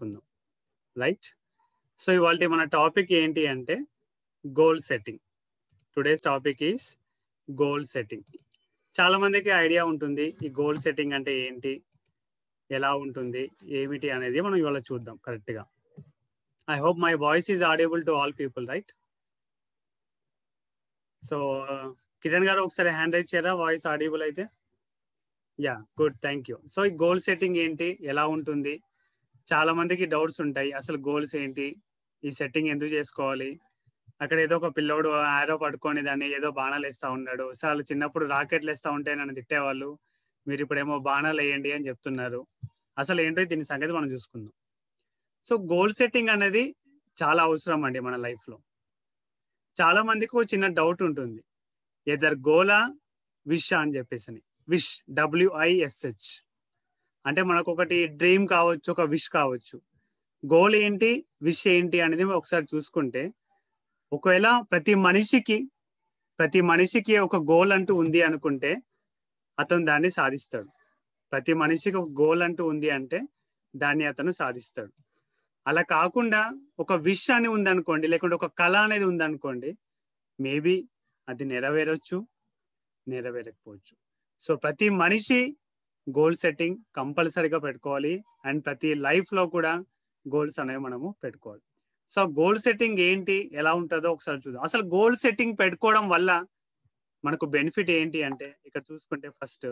చూసుకుందాం, right? So ఇవాళ మన టాపిక్ ఏంటి అంటే goal setting. Today's topic is goal setting. చాలా మందికి ఐడియా ఉంటుంది ఈ గోల్ సెట్టింగ్ అంటే ఏంటి, ఎలా ఉంటుంది, ఏమిటి అనేది మనం ఇవాళ చూద్దాం కరెక్ట్గా. I hope my voice is audible to all people, right? So Kiran గారు ఒకసారి హ్యాండ్ రైజ్ చేయరా, వాయిస్ ఆడియబుల్ అయితే? Yeah, good, thank you. So ఈ గోల్ సెట్టింగ్ ఏంటి, ఎలా ఉంటుంది, చాలా మందికి డౌట్స్ ఉంటాయి. అసలు గోల్స్ ఏంటి, ఈ సెట్టింగ్ ఎందుకు చేసుకోవాలి? అక్కడ ఏదో ఒక పిల్లోడు ఆరో పట్టుకొని దాన్ని ఏదో బాణాలు వేస్తూ ఉన్నాడు. అసలు చిన్నప్పుడు రాకెట్లు వేస్తూ ఉంటే నన్ను తిట్టేవాళ్ళు, మీరు ఇప్పుడేమో బాణాలు వేయండి అని చెప్తున్నారు. అసలు ఏంటో దీని సంగతి మనం చూసుకుందాం. సో గోల్ సెట్టింగ్ అనేది చాలా అవసరం అండి మన లైఫ్లో. చాలా మందికి ఒక చిన్న డౌట్ ఉంటుంది, ఎదర్ గోలా విష్ అని చెప్పేసి. విష్, WISH అంటే మనకు ఒకటి డ్రీమ్ కావచ్చు, ఒక విష్ కావచ్చు. గోల్ ఏంటి, విష్ ఏంటి అనేది ఒకసారి చూసుకుంటే, ఒకవేళ ప్రతి మనిషికి ఒక గోల్ అంటూ ఉంది అనుకుంటే అతను దాన్ని సాధిస్తాడు. ప్రతి మనిషికి ఒక గోల్ అంటూ ఉంది అంటే దాన్ని అతను సాధిస్తాడు. అలా కాకుండా ఒక విష్ అని ఉందనుకోండి, లేకుంటే ఒక కళ అనేది ఉందనుకోండి, మేబీ అది నెరవేరొచ్చు, నెరవేరకపోవచ్చు. సో ప్రతి మనిషి గోల్ సెట్టింగ్ కంపల్సరీగా పెట్టుకోవాలి. అండ్ ప్రతి లైఫ్లో కూడా గోల్స్ అనేవి మనము పెట్టుకోవాలి. సో గోల్ సెట్టింగ్ ఏంటి, ఎలా ఉంటుందో ఒకసారి చూద్దాం. అసలు గోల్ సెట్టింగ్ పెట్టుకోవడం వల్ల మనకు బెనిఫిట్ ఏంటి అంటే, ఇక్కడ చూసుకుంటే ఫస్ట్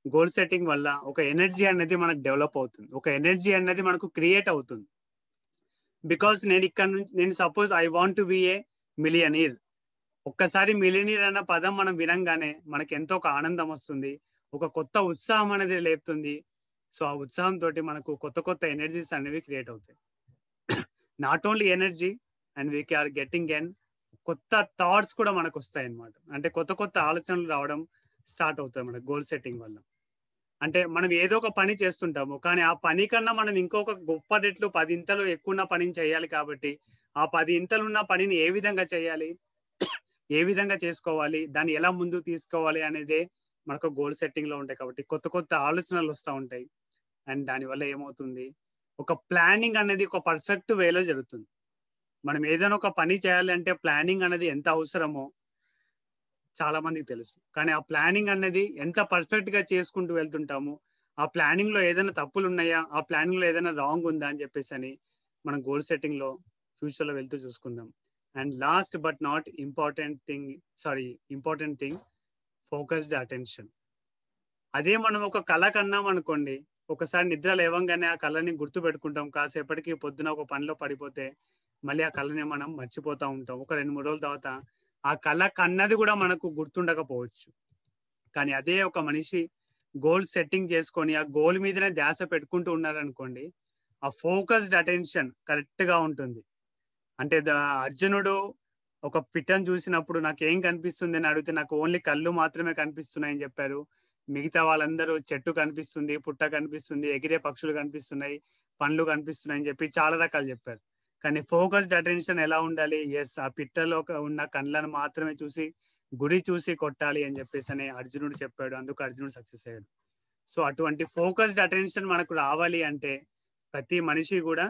గోల్ సెట్టింగ్ వల్ల ఒక ఎనర్జీ అనేది మనకు డెవలప్ అవుతుంది, ఒక ఎనర్జీ అనేది మనకు క్రియేట్ అవుతుంది. బికాస్ నేను suppose I want to be A millionaire. ఒక్కసారి మిలియనీర్ అన్న పదం మనం వినంగానే మనకి ఎంతో ఒక ఆనందం వస్తుంది, ఒక కొత్త ఉత్సాహం అనేది లేపుతుంది. సో ఆ ఉత్సాహం తోటి మనకు కొత్త కొత్త ఎనర్జీస్ అనేవి క్రియేట్ అవుతాయి. Not only energy, and we are getting an కొత్త థాట్స్ కూడా మనకు వస్తాయి అన్నమాట. అంటే కొత్త కొత్త ఆలోచనలు రావడం స్టార్ట్ అవుతాయి మనకు గోల్ సెట్టింగ్ వల్ల. అంటే మనం ఏదో ఒక పని చేస్తుంటాము, కానీ ఆ పని కన్నా మనం ఇంకొక గొప్ప రెట్లు 10 ఇంతలు ఎక్కువ ఉన్న పనిని చేయాలి. కాబట్టి ఆ 10 ఇంతలు ఉన్న పనిని ఏ విధంగా చేయాలి, ఏ విధంగా చేసుకోవాలి, దాన్ని ఎలా ముందుకు తీసుకోవాలి అనేదే మనకు గోల్ సెట్టింగ్ లో ఉంటాయి. కాబట్టి కొత్త కొత్త ఆలోచనలు వస్తూ ఉంటాయి. అండ్ దానివల్ల ఏమవుతుంది, ఒక ప్లానింగ్ అనేది ఒక పర్ఫెక్ట్ వేలో జరుగుతుంది. మనం ఏదైనా ఒక పని చేయాలి అంటే ప్లానింగ్ అనేది ఎంత అవసరమో చాలా మందికి తెలుసు. కానీ ఆ ప్లానింగ్ అనేది ఎంత పర్ఫెక్ట్ గా చేసుకుంటూ వెళ్తుంటాము, ఆ ప్లానింగ్ లో ఏదైనా తప్పులు ఉన్నాయా, ఆ ప్లానింగ్ లో ఏదైనా రాంగ్ ఉందా అని చెప్పేసి అని మనం గోల్ సెట్టింగ్ లో ఫ్యూచర్ లో వెళ్తూ చూసుకుందాం. And last but not important thing, focused attention. అదే మనం ఒక కళ కన్నాం అనుకోండి, ఒకసారి నిద్ర లేవంగానే ఆ కళని గుర్తు పెట్టుకుంటాం. కాసేపటికి పొద్దున ఒక పనిలో పడిపోతే మళ్ళీ ఆ కళని మనం మర్చిపోతూ ఉంటాం. ఒక 2-3 రోజుల తర్వాత ఆ కళ కన్నది కూడా మనకు గుర్తుండకపోవచ్చు. కానీ అదే ఒక మనిషి గోల్ సెట్టింగ్ చేసుకొని ఆ గోల్ మీదనే ధ్యాస పెట్టుకుంటూ ఉన్నారనుకోండి, ఆ ఫోకస్డ్ అటెన్షన్ కరెక్ట్ గా ఉంటుంది. అంటే అర్జునుడు ఒక పిట్టను చూసినప్పుడు నాకు ఏం కనిపిస్తుంది అని అడిగితే నాకు ఓన్లీ కళ్ళు మాత్రమే కనిపిస్తున్నాయని చెప్పారు. మిగతా వాళ్ళందరూ చెట్టు కనిపిస్తుంది, పుట్ట కనిపిస్తుంది, ఎగిరే పక్షులు కనిపిస్తున్నాయి, పండ్లు కనిపిస్తున్నాయి అని చెప్పి చాలా రకాలు చెప్పారు. కానీ ఫోకస్డ్ అటెన్షన్ ఎలా ఉండాలి, ఎస్ ఆ పిట్టలో ఉన్న కళ్ళను మాత్రమే చూసి గురి చూసి కొట్టాలి అని చెప్పేసి అని అర్జునుడు చెప్పాడు. అందుకు అర్జునుడు సక్సెస్ అయ్యాడు. సో అటువంటి ఫోకస్డ్ అటెన్షన్ మనకు రావాలి అంటే ప్రతి మనిషి కూడా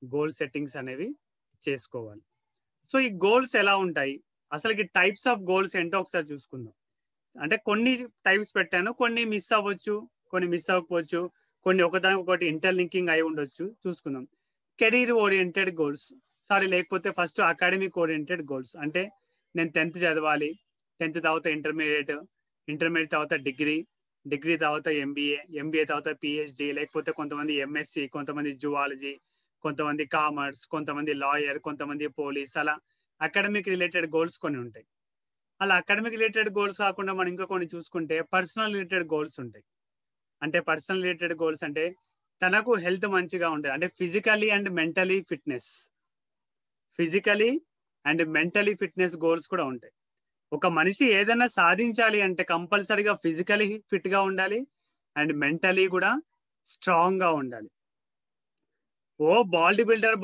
గోల్ సెట్టింగ్స్ అనేవి చేసుకోవాలి. సో ఈ గోల్స్ ఎలా ఉంటాయి, అసలుకి టైప్స్ ఆఫ్ గోల్స్ ఏంటో ఒకసారి చూసుకుందాం. అంటే కొన్ని టైప్స్ పెట్టాను, కొన్ని మిస్ అవ్వచ్చు, కొన్ని మిస్ అవ్వకపోవచ్చు, కొన్ని ఒకదానికి ఒకటి ఇంటర్లింకింగ్ అయి ఉండొచ్చు. చూసుకుందాం. కెరీర్ ఓరియంటెడ్ గోల్స్, లేకపోతే ఫస్ట్ అకాడమిక్ ఓరియంటెడ్ గోల్స్. అంటే నేను 10th చదవాలి, 10th తర్వాత ఇంటర్మీడియట్ తర్వాత డిగ్రీ తర్వాత ఎంబీఏ తర్వాత PhD, లేకపోతే కొంతమంది MSc, కొంతమంది జువాలజీ, కొంతమంది కామర్స్, కొంతమంది లాయర్, కొంతమంది పోలీస్. అలా అకాడమిక్ రిలేటెడ్ గోల్స్ కొన్ని ఉంటాయి. అలా అకాడమిక్ రిలేటెడ్ గోల్స్ కాకుండా మనం ఇంకా కొన్ని చూసుకుంటే పర్సనల్ రిలేటెడ్ గోల్స్ ఉంటాయి. అంటే పర్సనల్ రిలేటెడ్ గోల్స్ అంటే తనకు హెల్త్ మంచిగా ఉంటుంది, అంటే physically and mentally fitness goals కూడా ఉంటాయి. ఒక మనిషి ఏదైనా సాధించాలి అంటే కంపల్సరీగా ఫిజికలీ ఫిట్ గా ఉండాలి అండ్ మెంటలీ కూడా స్ట్రాంగ్ గా ఉండాలి. బాడీ బిల్డర్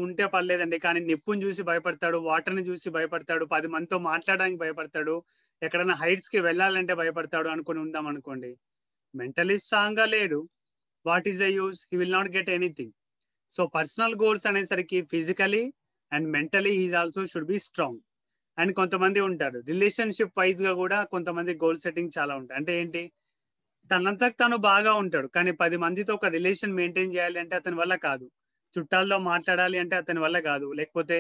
ఉంటే పర్లేదండి, కానీ నిప్పుని చూసి భయపడతాడు, వాటర్ని చూసి భయపడతాడు, 10 మందితో మాట్లాడడానికి భయపడతాడు, ఎక్కడైనా హైట్స్ కి వెళ్ళాలంటే భయపడతాడు అనుకుని ఉందాం అనుకోండి, మెంటలీ స్ట్రాంగ్ గా లేడు, what is the use? He will not get anything. So personal goals అనేసరికి physically and mentally he's also should be strong. And కొంతమంది ఉంటారు రిలేషన్షిప్ వైజ్ గా కూడా కొంతమంది గోల్ సెట్టింగ్ చాలా ఉంటాయి. అంటే ఏంటి, తనంతకు తను బాగా ఉంటాడు కానీ 10 మందితో ఒక రిలేషన్ మెయింటైన్ చేయాలి అంటే అతని వల్ల కాదు. చుట్టాల్లో మాట్లాడాలి అంటే అతని వల్ల కాదు. లేకపోతే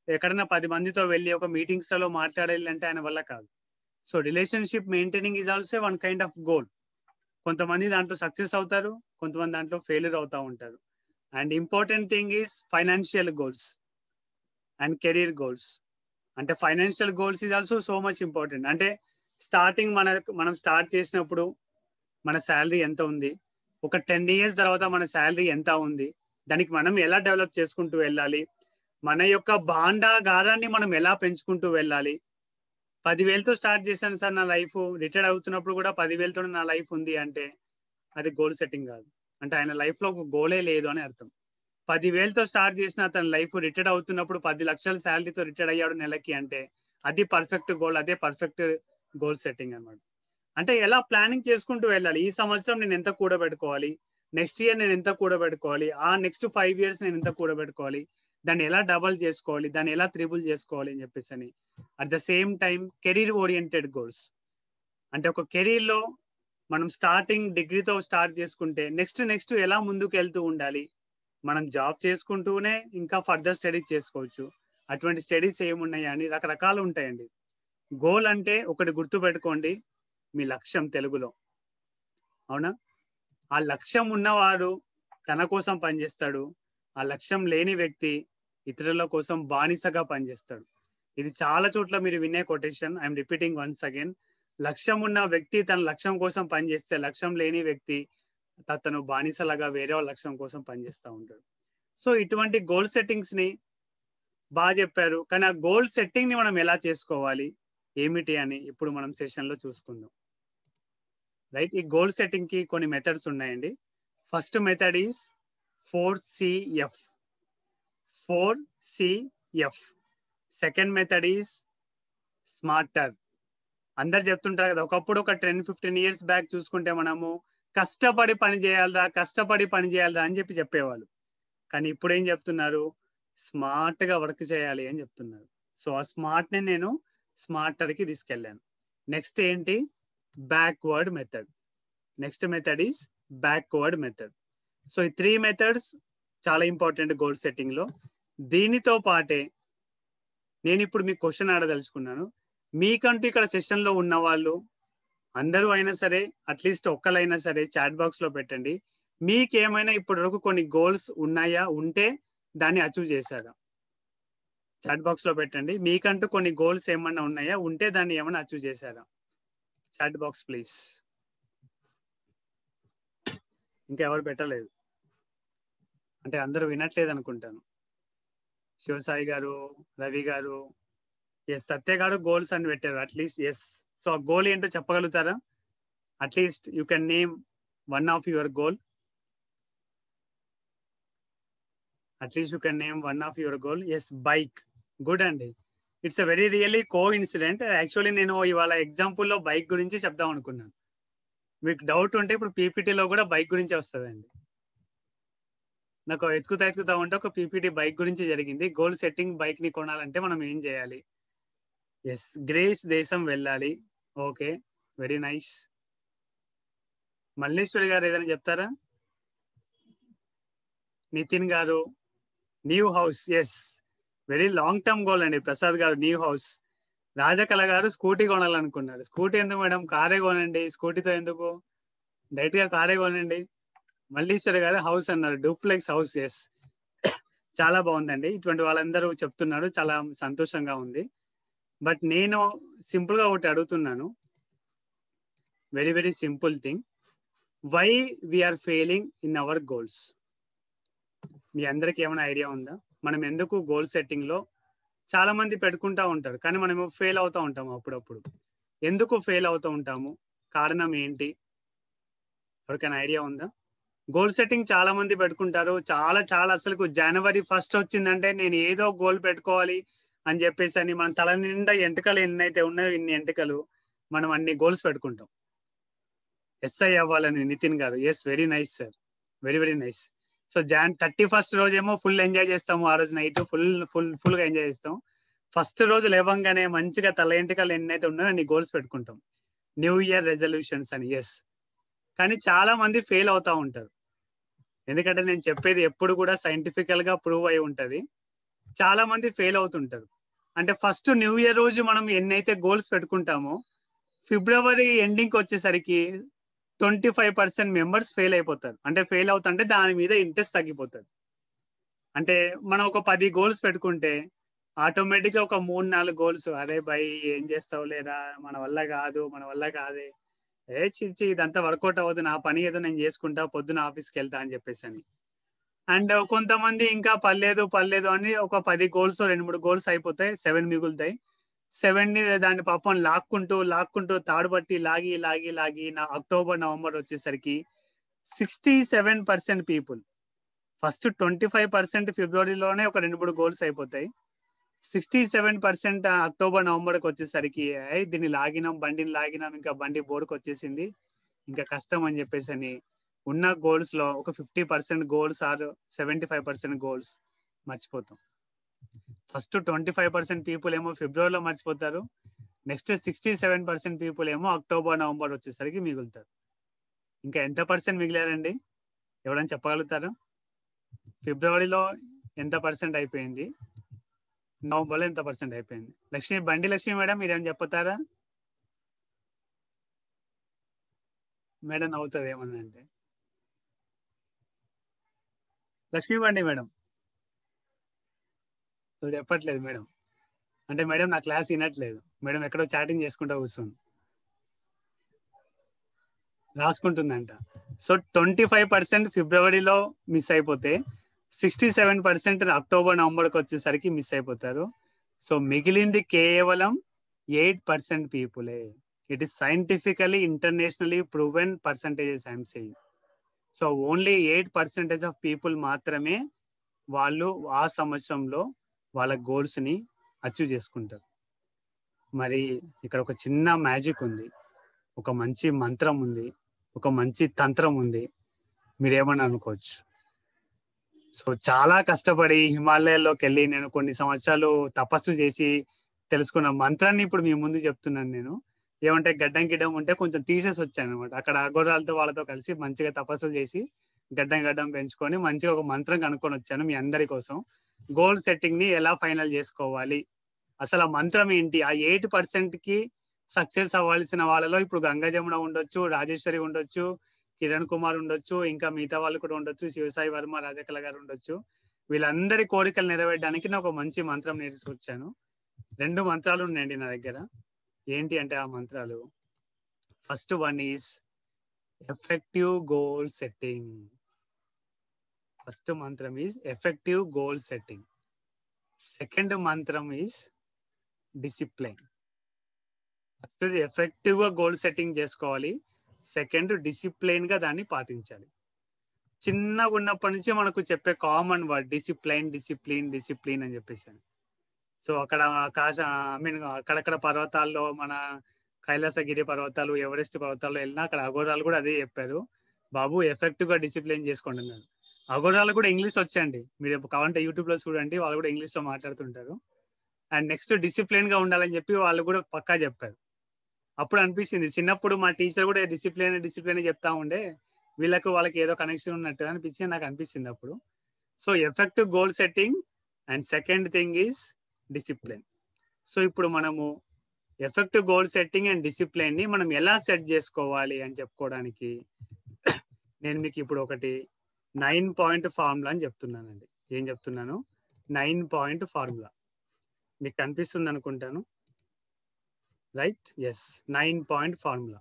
ఎక్కడైనా 10 మందితో వెళ్ళి ఒక మీటింగ్స్ లలో మాట్లాడాలి అంటే ఆయన వల్ల కాదు. So relationship maintaining is also one kind of goal. కొంతమంది దాంట్లో సక్సెస్ అవుతారు, కొంతమంది దాంట్లో ఫెయిల్యూర్ అవుతా ఉంటారు. And important thing is financial goals and career goals. అంటే financial goals is also so much important. అంటే స్టార్టింగ్ మనం స్టార్ట్ చేసినప్పుడు మన శాలరీ ఎంత ఉంది, ఒక 10 ఇయర్స్ తర్వాత మన శాలరీ ఎంత ఉంది, దానికి మనం ఎలా డెవలప్ చేసుకుంటూ వెళ్ళాలి, మన యొక్క భాండాగారాన్ని మనం ఎలా పెంచుకుంటూ వెళ్ళాలి. 10,000తో స్టార్ట్ చేశాను సార్ నా లైఫ్, రిటైర్డ్ అవుతున్నప్పుడు కూడా 10,000తో నా లైఫ్ ఉంది అంటే అది గోల్ సెట్టింగ్ కాదు. అంటే ఆయన లైఫ్ లో ఒక గోలే లేదు అని అర్థం. 10,000తో స్టార్ట్ చేసిన అతని లైఫ్ రిటైర్డ్ అవుతున్నప్పుడు 10 లక్షల శాలరీతో రిటైర్డ్ అయ్యాడు నెలకి అంటే అది పర్ఫెక్ట్ గోల్, అదే పర్ఫెక్ట్ గోల్ సెట్టింగ్ అన్నమాట. అంటే ఎలా ప్లానింగ్ చేసుకుంటూ వెళ్ళాలి. ఈ సంవత్సరం నేను ఎంత కూడబెట్టుకోవాలి, నెక్స్ట్ ఇయర్ నేను ఎంత కూడబెట్టుకోవాలి, ఆ నెక్స్ట్ 5 ఇయర్స్ నేను ఎంత కూడబెట్టుకోవాలి, దాన్ని ఎలా డబల్ చేసుకోవాలి, దాన్ని ఎలా త్రిబుల్ చేసుకోవాలి అని చెప్పేసి అని. At the same time career oriented goals. అంటే ఒక కెరీర్ లో మనం స్టార్టింగ్ డిగ్రీతో స్టార్ట్ చేసుకుంటే నెక్స్ట్ ఎలా ముందుకు వెళ్తూ ఉండాలి. మనం జాబ్ చేసుకుంటూనే ఇంకా ఫర్దర్ స్టడీస్ చేసుకోవచ్చు. అటువంటి స్టడీస్ ఏమున్నాయా అని రకరకాలు ఉంటాయండి. గోల్ అంటే ఒకటి గుర్తు పెట్టుకోండి, మీ లక్ష్యం తెలుగులో. అవునా? ఆ లక్ష్యం ఉన్నవాడు తన కోసం పనిచేస్తాడు, ఆ లక్ష్యం లేని వ్యక్తి ఇతరుల కోసం బానిసగా పనిచేస్తాడు. ఇది చాలా చోట్ల మీరు వినే quotation. I'm repeating once again. లక్ష్యం ఉన్న వ్యక్తి తన లక్ష్యం కోసం పనిచేస్తే, లక్ష్యం లేని వ్యక్తి తను బానిసలాగా వేరే వాళ్ళ లక్ష్యం కోసం పనిచేస్తూ ఉంటాడు. సో ఇటువంటి గోల్ సెట్టింగ్స్ ని బాగా చెప్పారు. కానీ ఆ గోల్ సెట్టింగ్ ని మనం ఎలా చేసుకోవాలి ఏమిటి అని ఇప్పుడు మనం సెషన్ లో చూసుకుందాం. రైట్, ఈ గోల్ సెట్టింగ్ కి కొన్ని మెథడ్స్ ఉన్నాయండి. First method is 4CF. 4CF. Second method is smarter. అందరు చెప్తుంటారు కదా, ఒకప్పుడు ఒక 10-15 ఇయర్స్ బ్యాక్ చూసుకుంటే మనము కష్టపడి పని చేయాలరా అని చెప్పేవాళ్ళు. కానీ ఇప్పుడు ఏం చెప్తున్నారు, స్మార్ట్ గా వర్క్ చేయాలి అని చెప్తున్నారు. సో ఆ స్మార్ట్ ని నేను స్మార్టర్ కి తీసుకెళ్ళాను. నెక్స్ట్ ఏంటి, backward method. Next method is backward method. So ఈ 3 మెథడ్స్ చాలా ఇంపార్టెంట్ గోల్ సెట్టింగ్ లో. దీనితో పాటే నేను ఇప్పుడు మీకు క్వశ్చన్ అడగదలుచుకున్నాను. మీకంటూ ఇక్కడ సెషన్ లో ఉన్న వాళ్ళు అందరూ అయినా సరే, అట్లీస్ట్ ఒక్కలైనా సరే చాట్ బాక్స్ లో పెట్టండి. మీకేమైనా ఇప్పటి వరకు కొన్ని గోల్స్ ఉన్నాయా, ఉంటే దాన్ని అచీవ్ చేశారా? చాట్ బాక్స్ లో పెట్టండి. మీకంటూ కొన్ని గోల్స్ ఏమన్నా ఉన్నాయా, ఉంటే దాన్ని ఏమైనా అచీవ్ చేశారా? Chat box please. ఇంకా ఎవరు పెట్టలేదు అంటే అందరూ వినట్లేదు అనుకుంటాను. శివసాయి గారు, రవి గారు, ఎస్ సత్య గారు గోల్స్ అని పెట్టారు అట్లీస్ట్. ఎస్. సో ఆ గోల్ ఏంటో చెప్పగలుగుతారా? At least you can name one of your goal. At least you can name one of your goal. Yes, bike. Good అండి. It's a very really coincident. Actually నేను ఇవాళ ఎగ్జాంపుల్లో bike గురించి చెప్దాం అనుకున్నాను. మీకు డౌట్ ఉంటే ఇప్పుడు పీపీటీలో కూడా బైక్ గురించి వస్తుందండి. నాకు ఎత్తుకుతా ఉంటే ఒక పీపీటీ బైక్ గురించి జరిగింది. గోల్ సెట్టింగ్ బైక్ ని కొనాలంటే మనం ఏం చేయాలి? ఎస్, గ్రీస్ దేశం వెళ్ళాలి. Okay, very nice. మల్లేశ్వరి గారు ఏదైనా చెప్తారా? నితిన్ గారు, new house. Yes, very long term goal అండి. ప్రసాద్ గారు న్యూ హౌస్. రాజకళ గారు స్కూటీ కొనాలనుకున్నారు. స్కూటీ ఎందుకు మేడం, కారే కొనండి. స్కూటీతో ఎందుకు, డైరెక్ట్ గా కారే కొనండి. మల్లీశ్వరి గారు హౌస్ అన్నారు, డూప్లెక్స్ హౌస్. ఎస్, చాలా బాగుందండి. ఇటువంటి వాళ్ళందరూ చెప్తున్నారు, చాలా సంతోషంగా ఉంది. బట్ నేను సింపుల్ గా ఒకటి అడుగుతున్నాను, very very simple thing. Why we are failing in our goals? మీ అందరికి ఏమైనా ఐడియా ఉందా? మనం ఎందుకు గోల్ సెట్టింగ్ లో చాలా మంది పెట్టుకుంటా ఉంటారు కానీ మనం ఫెయిల్ అవుతూ ఉంటాము అప్పుడప్పుడు. ఎందుకు ఫెయిల్ అవుతూ ఉంటాము, కారణం ఏంటి? ఎవరికైనా ఐడియా ఉందా? గోల్ సెట్టింగ్ చాలా మంది పెట్టుకుంటారు, చాలా అసలు జనవరి 1 వచ్చిందంటే నేను ఏదో గోల్ పెట్టుకోవాలి అని చెప్పేసి అని మన తల నిండా ఎంటుకలు ఎన్నైతే ఉన్నాయో ఇన్ని ఎంటుకలు మనం అన్ని గోల్స్ పెట్టుకుంటాం. ఎస్ఐ అవ్వాలని నితిన్ గారు. Yes, very nice sir. Very very nice. So Jan 31st రోజేమో ఫుల్ ఎంజాయ్ చేస్తాము. ఆ రోజు నైట్ ఫుల్గా ఎంజాయ్ చేస్తాం. ఫస్ట్ రోజు లేవంగానే మంచిగా తల ఎంటికలు ఎన్నైతే ఉన్నాయో అన్ని గోల్స్ పెట్టుకుంటాం, న్యూ ఇయర్ రెజల్యూషన్స్ అని. ఎస్, కానీ చాలా మంది ఫెయిల్ అవుతా ఉంటారు. ఎందుకంటే నేను చెప్పేది ఎప్పుడు కూడా సైంటిఫికల్ గా ప్రూవ్ అయి ఉంటది. చాలా మంది ఫెయిల్ అవుతుంటారు. అంటే ఫస్ట్ న్యూ ఇయర్ రోజు మనం ఎన్నైతే గోల్స్ పెట్టుకుంటామో ఫిబ్రవరి ఎండింగ్ వచ్చేసరికి 25% మెంబర్స్ ఫెయిల్ అయిపోతారు. అంటే ఫెయిల్ అవుతుంటే దాని మీద ఇంట్రెస్ట్ తగ్గిపోతుంది. అంటే మనం ఒక 10 గోల్స్ పెట్టుకుంటే ఆటోమేటిక్గా ఒక 3-4 గోల్స్, అరే భయ్ ఏం చేస్తావు లేదా, మన వల్ల కాదే, చిచ్చి ఇదంతా వర్కౌట్ అవ్వదు, నా పని ఏదో నేను చేసుకుంటా, పొద్దున ఆఫీస్కి వెళ్తా అని చెప్పేసి అని. అండ్ కొంతమంది ఇంకా పర్లేదు అని ఒక 10 గోల్స్ 2-3 గోల్స్ అయిపోతాయి, 7 మిగులుతాయి. 7ని దాన్ని పాపం లాక్కుంటూ తాడుబట్టి లాగి నా అక్టోబర్ నవంబర్ వచ్చేసరికి 67% పీపుల్, ఫస్ట్ 25% ఫిబ్రవరిలోనే ఒక 2-3 గోల్స్ అయిపోతాయి. 67% అక్టోబర్ నవంబర్కి వచ్చేసరికి దీన్ని బండిని లాగినాం, ఇంకా బండి బోర్డుకి వచ్చేసింది, ఇంకా కష్టం అని చెప్పేసి అని ఉన్న గోల్స్ లో ఒక 50% గోల్స్ ఆర్ 75% గోల్స్ మర్చిపోతాం. ఫస్ట్ 25% పీపుల్ ఏమో ఫిబ్రవరిలో మర్చిపోతారు, నెక్స్ట్ 67% పీపుల్ ఏమో అక్టోబర్ నవంబర్ వచ్చేసరికి మిగులుతారు. ఇంకా ఎంత పర్సెంట్ మిగిలారండి, ఎవరైనా చెప్పగలుగుతారు? ఫిబ్రవరిలో ఎంత పర్సెంట్ అయిపోయింది, నవంబర్లో ఎంత పర్సెంట్ అయిపోయింది? బండి లక్ష్మి మేడం మీరేమైనా చెప్తారా? మేడం అవుతుంది ఏమన్నా అంటే లక్ష్మీ బండి మేడం చెప్పట్లేదు మేడం. అంటే మేడం నా క్లాస్ వినట్లేదు మేడం, ఎక్కడో చాటింగ్ చేసుకుంటూ కూర్చొని రాసుకుంటుందంట. సో 25% ఫిబ్రవరిలో మిస్ అయిపోతే 67% అక్టోబర్ నవంబర్కి వచ్చేసరికి మిస్ అయిపోతారు. సో మిగిలింది కేవలం 8% పీపులే. It is scientifically internationally proven percentages I'm saying. So only 8% of people మాత్రమే వాళ్ళు ఆ సంవత్సరంలో వాళ్ళ గోల్స్ని అచీవ్ చేసుకుంటారు. మరి ఇక్కడ ఒక చిన్న మ్యాజిక్ ఉంది, ఒక మంచి మంత్రం ఉంది, ఒక మంచి తంత్రం ఉంది, మీరేమని అనుకోవచ్చు. సో చాలా కష్టపడి హిమాలయాల్లోకి వెళ్ళి నేను కొన్ని సంవత్సరాలు తపస్సు చేసి తెలుసుకున్న మంత్రాన్ని ఇప్పుడు మీ ముందు చెప్తున్నాను. నేను ఏమంటే గిడ్డం ఉంటే కొంచెం తీసేసి వచ్చాను అనమాట. అక్కడ అఘోరాలతో వాళ్ళతో కలిసి మంచిగా తపస్సు చేసి గడ్డం పెంచుకొని మంచిగా ఒక మంత్రం కనుక్కొని వచ్చాను మీ అందరి కోసం. గోల్ సెట్టింగ్ ని ఎలా ఫైనల్ చేసుకోవాలి, అసలు ఆ మంత్రం ఏంటి, ఆ 8%కి సక్సెస్ అవ్వాల్సిన వాళ్ళలో ఇప్పుడు గంగా జమున ఉండొచ్చు, రాజేశ్వరి ఉండొచ్చు, కిరణ్ కుమార్ ఉండొచ్చు, ఇంకా మిగతా వాళ్ళు కూడా ఉండొచ్చు, శివసాయి వర్మ, రాజకళ గారు ఉండొచ్చు. వీళ్ళందరి కోరికలు నెరవేరడానికి నేను ఒక మంచి మంత్రం నేర్చుకొచ్చాను. 2 మంత్రాలు ఉన్నాయండి నా దగ్గర. ఏంటి అంటే ఆ మంత్రాలు, first one is effective goal setting. First మంత్రం is effective goal setting. Second మంత్రం ఈజ్ డిసిప్లైన్. ఫస్ట్ ఎఫెక్టివ్ గా గోల్ సెట్టింగ్ చేసుకోవాలి, సెకండ్ డిసిప్లైన్ గా దాన్ని పాటించాలి. చిన్నగా ఉన్నప్పటి నుంచి మనకు చెప్పే కామన్ వర్డ్ డిసిప్లిన్ అని చెప్పేసాను. సో అక్కడ అక్కడక్కడ పర్వతాల్లో, మన కైలాసగిరి పర్వతాలు, ఎవరెస్ట్ పర్వతాల్లో వెళ్ళినా అక్కడ అఘోరాలు కూడా అదే చెప్పారు, బాబు ఎఫెక్టివ్ గా డిసిప్లైన్ చేసుకోండి అన్నారు. అఘోరాలు కూడా ఇంగ్లీష్ వచ్చండి, మీరు కావాలంటే యూట్యూబ్ లో చూడండి, వాళ్ళు కూడా ఇంగ్లీష్ లో మాట్లాడుతుంటారు. అండ్ నెక్స్ట్ డిసిప్లిన్ గా ఉండాలని చెప్పి వాళ్ళు కూడా పక్కా చెప్పారు. అప్పుడు అనిపించింది, చిన్నప్పుడు మా టీచర్ కూడా డిసిప్లిన్ చెప్తా ఉండే, వాళ్ళకి ఏదో కనెక్షన్ ఉన్నట్టు అనిపించింది, నాకు అనిపిస్తుంది అప్పుడు. So effective goal setting and second thing is discipline. So ఇప్పుడు మనము effective goal setting and discipline ని మనం ఎలా సెట్ చేసుకోవాలి అని చెప్పుకోవడానికి నేను మీకు ఇప్పుడు ఒకటి 9 పాయింట్ ఫార్ములా అని చెప్తున్నానండి. ఏం చెప్తున్నాను? 9 పాయింట్ ఫార్ములా. మీకు కనిపిస్తుంది అనుకుంటాను, right? Yes, 9 point formula.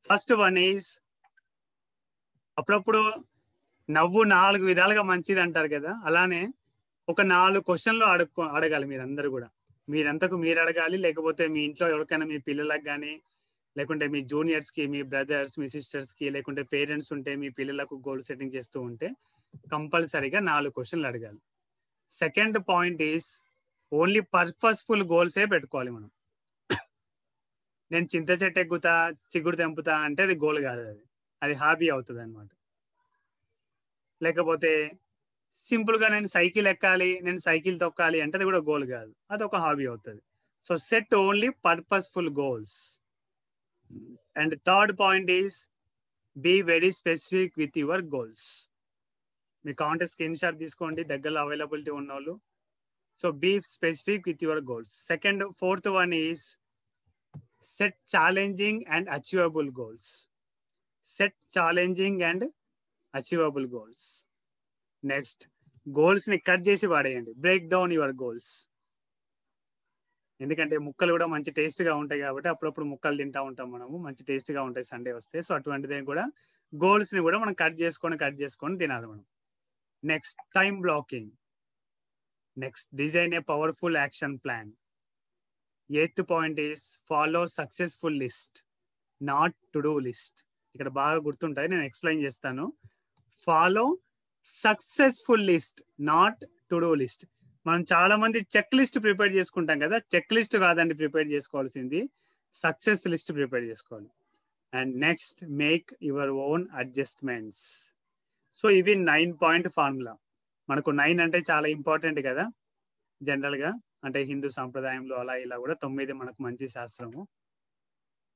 First one is, అప్పుడప్పుడు నవ్వు 4 విధాలుగా మంచిది అంటారు కదా, అలానే ఒక 4 క్వశ్చన్లు అడగాలి మీరందరూ కూడా. మీరంతకు మీరు అడగాలి, లేకపోతే మీ ఇంట్లో ఎవరికైనా మీ పిల్లలకు కానీ, లేకుంటే మీ జూనియర్స్ కి, మీ బ్రదర్స్, మీ సిస్టర్స్ కి, లేకుంటే పేరెంట్స్ ఉంటే మీ పిల్లలకు గోల్ సెట్టింగ్ చేస్తూ ఉంటే కంపల్సరీగా 4 క్వశ్చన్లు అడగాలి. Second point is, only purposeful గోల్సే పెట్టుకోవాలి మనం. నేను చింత చెట్టు ఎక్కుతా, చిగురు తెంపుతా అంటే అది గోల్ కాదు, అది హాబీ అవుతుంది అనమాట. లేకపోతే సింపుల్గా నేను సైకిల్ ఎక్కాలి, నేను సైకిల్ తొక్కాలి అంటే అది కూడా గోల్ కాదు, అది ఒక హాబీ అవుతుంది. So set only purposeful goals. And third point is be very specific with your goals. మీ కాంటెస్ట్ స్క్రీన్ షాట్ తీసుకోండి దగ్గరలో అవైలబిలిటీ ఉన్న వాళ్ళు. So be specific with your goals. Fourth one is set challenging and achievable goals. Set challenging and achievable goals. Next, goals ని cut చేసి వాడేయండి. Break down your goals. ఎందుకంటే ముక్కలు కూడా మంచి టేస్ట్ గా ఉంటాయి కాబట్టి అప్పుడప్పుడు ముక్కలు తింటా ఉంటాం మనము, మంచి టేస్ట్ గా ఉంటాయి సండే వస్తే. సో అటువంటిదే కూడా గోల్స్ ని కూడా మనం కట్ చేసుకొని తినాలి మనం. Next, time blocking. Next, design a powerful action plan. 8th point is follow successful list, not to do list. ఇక్కడ బాగా గుర్తుంటాయి, నేను ఎక్స్ప్లెయిన్ చేస్తాను. Follow successful list, not to do list. మనం చాలా మంది చెక్ లిస్ట్ ప్రిపేర్ చేసుకుంటాం కదా, చెక్ లిస్ట్ కాదండి ప్రిపేర్ చేసుకోవాల్సింది, సక్సెస్ లిస్ట్ ప్రిపేర్ చేసుకోవాలి. And next, make your own adjustments. So ఇవి 9 పాయింట్ ఫార్ములా. మనకు 9 అంటే చాలా ఇంపార్టెంట్ కదా జనరల్ గా, అంటే హిందూ సాంప్రదాయంలో అలా ఇలా కూడా 9 మనకు మంచి శాస్త్రము.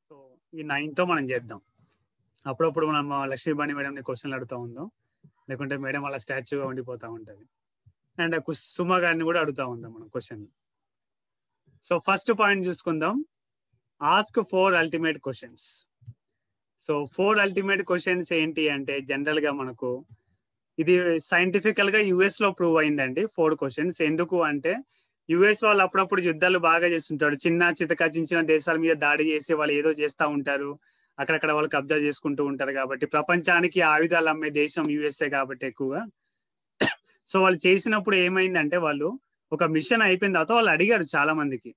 సో ఈ 9తో మనం చేద్దాం. అప్పుడప్పుడు మనం లక్ష్మీబాణి మేడంని క్వశ్చన్లు అడుగుతూ ఉందాం, లేకుంటే మేడం అలా స్టాచ్యూగా ఉండిపోతూ ఉంటుంది. అండ్ సుమ గారిని కూడా అడుగుతూ ఉందాం మనం క్వశ్చన్. సో ఫస్ట్ పాయింట్ చూసుకుందాం, ask 4 ultimate questions. So 4 ultimate questions ఏంటి అంటే జనరల్ గా మనకు ఇది సైంటిఫికల్ గా యుఎస్ లో ప్రూవ్ అయిందండి 4 క్వశ్చన్స్. ఎందుకు అంటే యుఎస్ వాళ్ళు అప్పుడప్పుడు యుద్ధాలు బాగా చేస్తుంటారు, చిన్న చిన్న దేశాల మీద దాడి చేసి వాళ్ళు ఏదో చేస్తూ ఉంటారు, అక్కడక్కడ వాళ్ళు కబ్జా చేసుకుంటూ ఉంటారు. కాబట్టి ప్రపంచానికి ఆయుధాలు అమ్మే దేశం యుఎస్ఏ కాబట్టి ఎక్కువగా. సో వాళ్ళు చేసినప్పుడు ఏమైందంటే వాళ్ళు ఒక మిషన్ అయిపోయిన తర్వాత వాళ్ళు అడిగారు చాలా మందికి,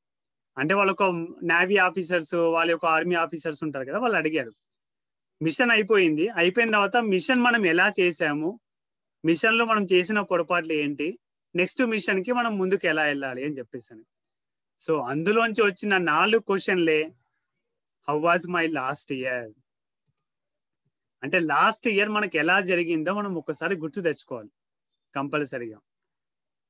అంటే వాళ్ళు ఒక నేవీ ఆఫీసర్స్, వాళ్ళ యొక్క ఆర్మీ ఆఫీసర్స్ ఉంటారు కదా, వాళ్ళు అడిగారు మిషన్ అయిపోయింది, అయిపోయిన తర్వాత మిషన్ మనం ఎలా చేసాము, మిషన్ లో మనం చేసిన పొరపాట్లు ఏంటి, నెక్స్ట్ మిషన్ కి మనం ముందుకు ఎలా వెళ్ళాలి అని చెప్పేసాను. సో అందులోంచి వచ్చిన 4 క్వశ్చన్లే how was my last year. అంటే లాస్ట్ ఇయర్ మనకి ఎలా జరిగిందో మనం ఒకసారి గుర్తు తెచ్చుకోవాలి కంపల్సరీగా.